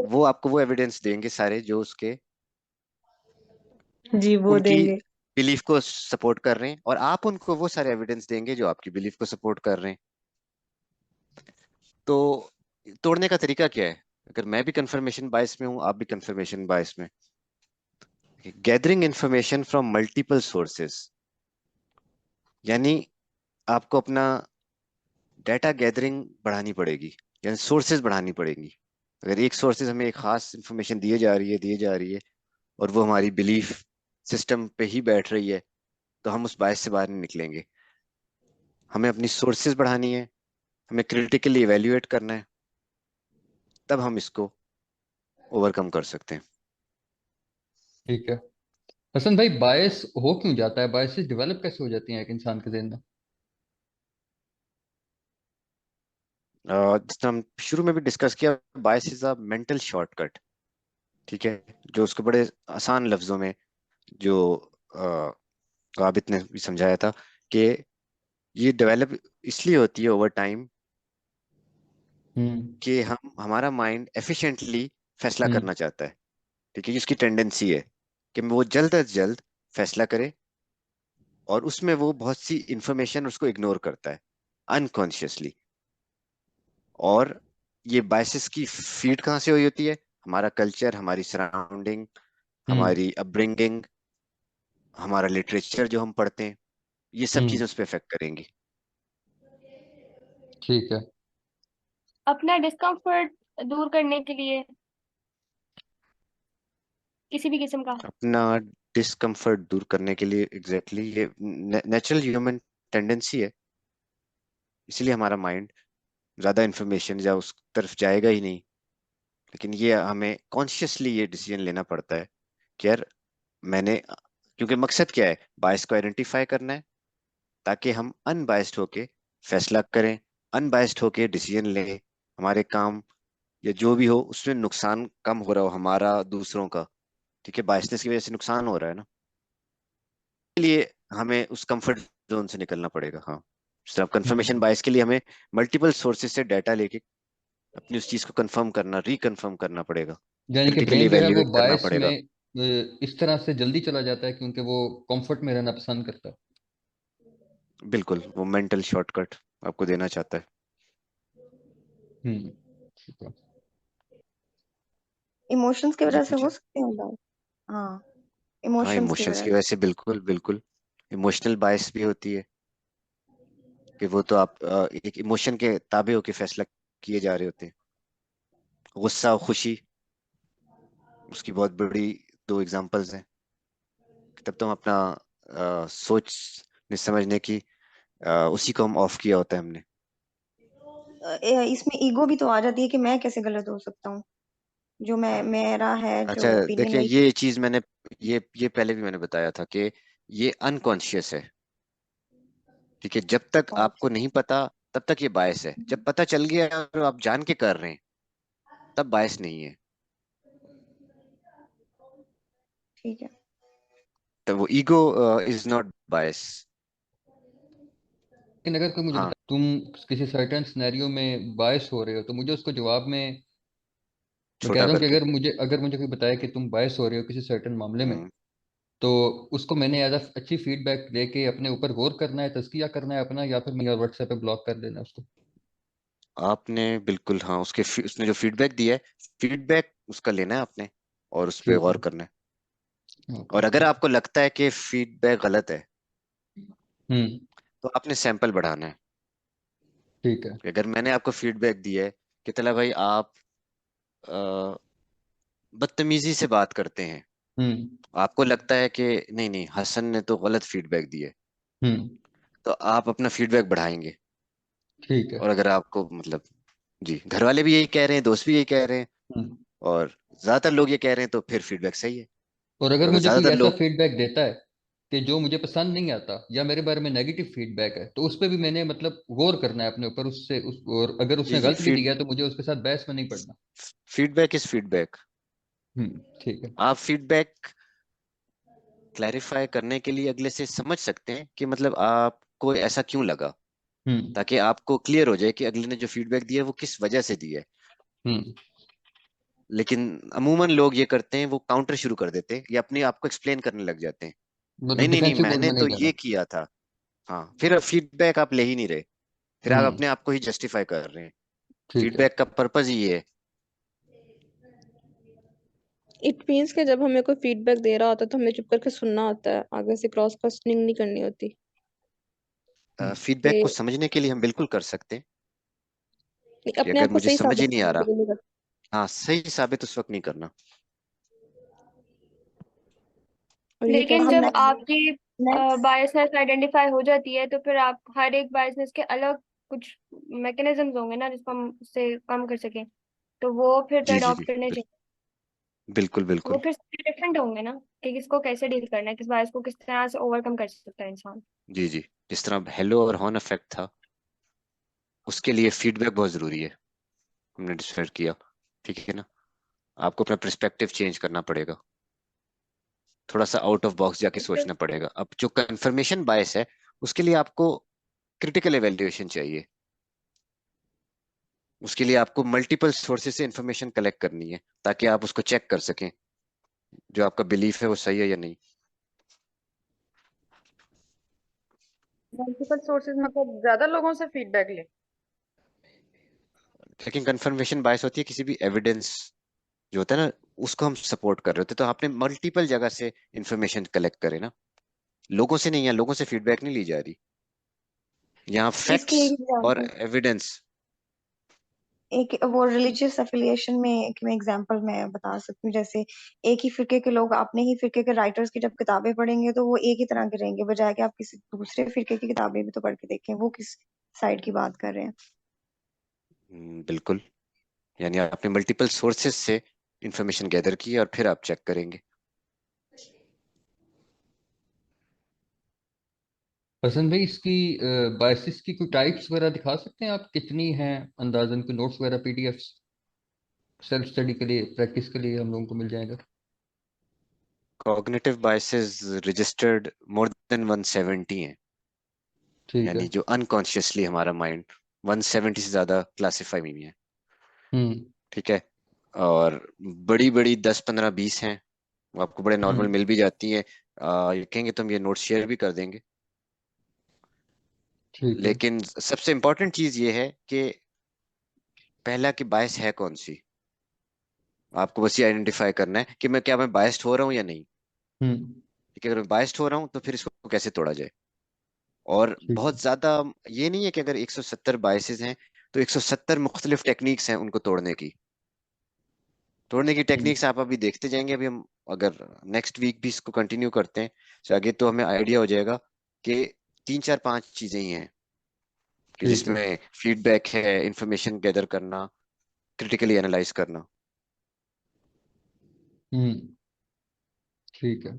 वो आपको वो एविडेंस देंगे सारे जो उसके जी वो उनकी देंगे। बिलीफ को सपोर्ट कर रहे हैं, और आप उनको वो सारे एविडेंस देंगे जो आपकी बिलीफ को सपोर्ट कर रहे हैं। तो तोड़ने का तरीका क्या है? अगर मैं भी कंफर्मेशन बायस में हूं, आप भी कंफर्मेशन बायस में, gathering information from multiple sources, यानी आपको अपना डाटा गैदरिंग बढ़ानी पड़ेगी, यानी सोर्सेज बढ़ानी पड़ेगी। अगर एक सोर्सेज हमें एक खास इंफॉर्मेशन दिए जा रही है और वो हमारी बिलीफ सिस्टम पे ही बैठ रही है, तो हम उस बायस से बाहर नहीं निकलेंगे। हमें अपनी सोर्सेज बढ़ानी है, हमें क्रिटिकली इवेल्युएट करना है, तब हम इसको ओवरकम कर सकते हैं। ठीक है। हसन भाई, बायस हो क्यों जाता है? बायसेस डेवलप कैसे हो जाती हैं एक इंसान के ज़हन में? जितना हम शुरू में भी डिस्कस किया, बायस इज अ मेंटल शॉर्टकट। ठीक है, जो उसको बड़े आसान लफ्जों में जो आबिद ने भी समझाया था कि ये डेवलप इसलिए होती है ओवर टाइम हम्म। कि हम हमारा माइंड एफिशिएंटली फैसला हम्म। करना चाहता है। ठीक है, उसकी टेंडेंसी है कि वो जल्द अज जल्द फैसला करे, और उसमें वो बहुत सी इंफॉर्मेशन उसको इग्नोर करता है अनकॉन्शियसली। और ये बायसेस की फीड कहाँ से हुई होती है? हमारा कल्चर, हमारी सराउंडिंग, हम्म। हमारी अपब्रिंगिंग, हमारा लिटरेचर जो हम पढ़ते हैं, ये सब हम्म। चीजें उस पर इफेक्ट करेंगी। ठीक है। अपना डिस्कम्फर्ट दूर करने के लिए किसी भी किस्म का। अपना डिस्कम्फर्ट दूर करने के लिए, एग्जैक्टली ये नेचुरल ह्यूमन टेंडेंसी है। इसीलिए हमारा माइंड ज्यादा इंफॉर्मेशन या उस तरफ जाएगा ही नहीं। लेकिन ये हमें कॉन्शियसली ये डिसीजन लेना पड़ता है कि यार मैंने, क्योंकि मकसद क्या है? बायस को आइडेंटिफाई करना है, ताकि हम अनबायस्ड होके फैसला करें, अनबायस्ड होके डिसीजन लें। हमारे काम या जो भी हो उसमें नुकसान कम हो रहा हो हमारा, दूसरों का। ठीक है, बायसनेस की वजह से नुकसान हो रहा है ना, लिए हमें उस कंफर्ट जोन से निकलना पड़ेगा। हाँ, सिर्फ कंफर्मेशन हम्म। बायस के लिए हमें मल्टीपल सोर्सेज से डाटा लेके अपनी उस चीज को कंफर्म करना, रिकंफर्म करना पड़ेगा, यानी कि क्रिटिकली ब्रेन जो है वो इवेल्युएट करना बायस में पड़ेगा। इस तरह से जल्दी चला जाता है क्योंकि वो कंफर्ट में रहना पसंद करता है। बिल्कुल, वो मेंटल शॉर्टकट आपको देना चाहता है। हम्म। ठीक है। इमोशंस की जी वजह से हो पूछिए। सकते हैं बात। हाँ, हाँ, इमोशंस की इमोशंस वजह की वजह से बिल्कुल बिल्कुल। इमोशनल बायस भी होती है कि वो तो आप एक इमोशन के ताबे होके फैसला किए जा रहे होते हैं। गुस्सा और खुशी, उसकी बहुत बड़ी दो एग्जांपल्स हैं। तब तो हम अपना सोच समझने की उसी को हम ऑफ किया होता है हमने। इसमें ईगो भी तो आ जाती है कि मैं कैसे गलत हो सकता हूँ, जो मैं मेरा है जो अच्छा, ओपिनियन देखिए वही। ये चीज मैंने, ये पहले भी मैंने बताया था कि ये अनकॉन्शियस है। ठीक है, जब तक आपको नहीं पता तब तक ये बायस है। जब पता चल गया और आप जान के कर रहे हैं, तब बायस नहीं है। ठीक है। तब वो ईगो इज नॉट बायस। लेकिन अगर कोई मुझे हाँ, बताए तुम किसी सर्टेन सिनेरियो में बायस हो रहे हो, तो मुझे उसको जवाब में, मैं कह छोटा रहा हूँ कि करके। अगर मुझे कोई बताए कि तुम बायस हो रहे हो किसी सर्टेन मामले में, हम्म। तो उसको मैंने एज अच्छी फीडबैक लेके अपने ऊपर गौर करना है, तज़किया करना है अपना, या फिर मैं व्हाट्सएप पे ब्लॉक कर देना है उसको? आपने बिल्कुल, हाँ, उसने जो फीडबैक दिया है, फीडबैक उसका लेना है आपने, और उस पर ठीक गौर है। करना है। ओके। और अगर आपको लगता है कि फीडबैक गलत है, हम्म। तो आपने सैंपल बढ़ाना है। ठीक है। अगर मैंने आपको फीडबैक दिया है कि तला भाई आप अ, बदतमीजी से बात करते हैं, हम्म। आपको लगता है कि नहीं नहीं, हसन ने तो गलत फीडबैक दिया है, हम्म। तो आप अपना फीडबैक बढ़ाएंगे। ठीक है। और अगर आपको मतलब, जी, घर वाले भी यही कह रहे हैं, दोस्त भी यही कह रहे हैं, हम्म। और ज्यादातर लोग ये कह रहे हैं, तो फिर फीडबैक सही है। और और अगर अगर मुझे कोई ज्यादातर ऐसा लोग, फीडबैक देता है कि जो मुझे पसंद नहीं आता या मेरे बारे में नेगेटिव फीडबैक है, तो उस पर भी मैंने मतलब गौर करना है अपने ऊपर, उससे और अगर जी उसने जी, गलत भी दिया है तो मुझे उसके साथ बहस में नहीं पड़ना। Feedback is feedback. ठीक है। आप फीडबैक क्लैरिफाई करने के लिए अगले से समझ सकते हैं कि मतलब आपको ऐसा क्यों लगा, हम्म ताकि आपको क्लियर हो जाए कि अगले ने जो फीडबैक दिया है वो किस वजह से दिया है। हम्म लेकिन अमूमन लोग ये करते हैं, वो काउंटर शुरू कर देते हैं या अपने आप को एक्सप्लेन करने लग जाते हैं। नहीं मतलब नहीं नहीं, डिफेंसिव मोड मैंने में नहीं तो जाना। ये किया था। हाँ, फिर फीडबैक आप ले ही नहीं रहे, फिर आप हम्म अपने आप को ही जस्टिफाई कर रहे हैं। ठीक है। फीडबैक का पर्पज ही ये है। इट मीन्स कि जब हमें कोई फीडबैक दे रहा होता है तो हमें चुप करके सुनना होता है, आगे से क्रॉस क्वेश्चनिंग नहीं करनी होती फीडबैक को कि समझने के लिए हम बिल्कुल कर सकते हैं कि अपने अगर आप को मुझे सही समझ साबित ही नहीं आ करने रहा, के लिए नहीं करते। हाँ, सही साबित उस वक्त नहीं करना। और ये लेकिन कैसे? जब नेक्स्ट आपकी नेक्स्ट बायसनेस आइडेंटिफाई हो जाती है तो फिर आप हर एक बायसनेस के अलग कुछ मैकेनिज्म्स होंगे ना जिसको हम उससे कम कर सकें, तो वो फिर तो जी जी अडॉप्ट जी, करने चाहिए। बिल्कुल वो बिल्कुल। फिर डिफरेंट होंगे ना कि किसको कैसे डील करना है, किस बायस को किस तरह से ओवरकम कर सकता है इंसान। जी जी, जिस तरह हेलो और हॉर्न इफेक्ट था, उसके लिए फीडबैक बहुत जरूरी है। हमने डिस्कस किया, ठीक है ना। आपको अपना पर्सपेक्टिव चेंज करना पड़ेगा, थोड़ा सा आउट ऑफ बॉक्स जाके सोचना पड़ेगा। अब जो कंफर्मेशन बायस है, उसके लिए आपको क्रिटिकल एवेल्युएशन चाहिए। उसके लिए आपको मल्टीपल सोर्सेज से इंफॉर्मेशन कलेक्ट करनी है, ताकि आप उसको चेक कर सकें जो आपका बिलीफ है वो सही है या नहीं। मल्टीपल सोर्सेज मतलब ज्यादा लोगों से फीडबैक ले। लेकिन कंफर्मेशन बायस होती है किसी भी एविडेंस जो होता है ना, उसको हम सपोर्ट कर रहे होते हैं, तो आपने मल्टीपल जगह से इंफॉर्मेशन कलेक्ट करे ना, लोगों से नहीं। है लोगों से फीडबैक नहीं ली जा रही, यहाँ इसकी फैक्ट्स एक और एग्जांपल, एविडेंस। एक वो रिलीजियस एफिलिएशन में एक मैं एग्जांपल मैं बता सकती हूँ। जैसे एक ही फिरके के लोग अपने ही फिरके के राइटर्स की जब किताबें पढ़ेंगे तो वो एक ही तरह के रहेंगे, बजाय कि आप किसी दूसरे फिरके की किताबें भी तो पढ़ के देखें वो किस साइड की बात कर रहे हैं। बिल्कुल, यानी आपने मल्टीपल सोर्सेज से इंफॉर्मेशन गैदर की है और फिर आप चेक करेंगे। हसन भाई, इसकी बायसिस की कोई टाइप्स वगैरह दिखा सकते हैं आप, कितनी हैं अंदाजन? कोई नोट्स वगैरह, पीडीएफ्स सेल्फ स्टडी के लिए, प्रैक्टिस के लिए हम लोगों को मिल जाएगा? Cognitive biases registered more than 170 हैं, ठीक है। यानी जो अनकॉन्शियसली हमारा माइंड 170 से ज्यादा क्लासिफाई नहीं है, हम्म ठीक है। और बड़ी बड़ी 10 15 20 हैं, वो आपको बड़े नॉर्मल हम्म मिल भी जाती हैं। ये कहेंगे तो हम ये नोट शेयर भी कर देंगे। ठीक है। लेकिन सबसे इम्पोर्टेंट चीज ये है कि पहला कि बायस है कौन सी। आपको बस ये आइडेंटिफाई करना है कि मैं बायस्ड हो रहा हूँ या नहीं। हम्म ठीक है, अगर मैं बायस्ड हो रहा हूँ तो फिर इसको कैसे तोड़ा जाए। और ठीक है। बहुत ज्यादा ये नहीं है कि अगर 170 बायसेस हैं तो 170 मुख्तलिफ टेक्निक्स हैं उनको तोड़ने की हम्म टेक्निक्स आप अभी देखते जाएंगे। अभी हम अगर नेक्स्ट वीक भी इसको कंटिन्यू करते हैं तो आगे तो हमें आइडिया हो जाएगा कि 3 4 5 चीजें ही हैं, कि ठीक है। जिसमें फीडबैक है, इंफॉर्मेशन गैदर करना, क्रिटिकली एनालाइज करना। हम्म ठीक है।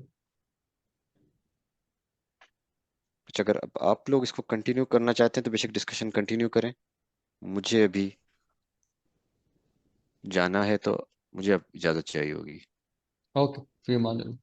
कुछ अगर अब आप लोग इसको कंटिन्यू करना चाहते हैं तो बेशक डिस्कशन कंटिन्यू करें। मुझे अभी जाना है, तो मुझे अब इजाजत चाहिए होगी। ओके, फिर मान लो।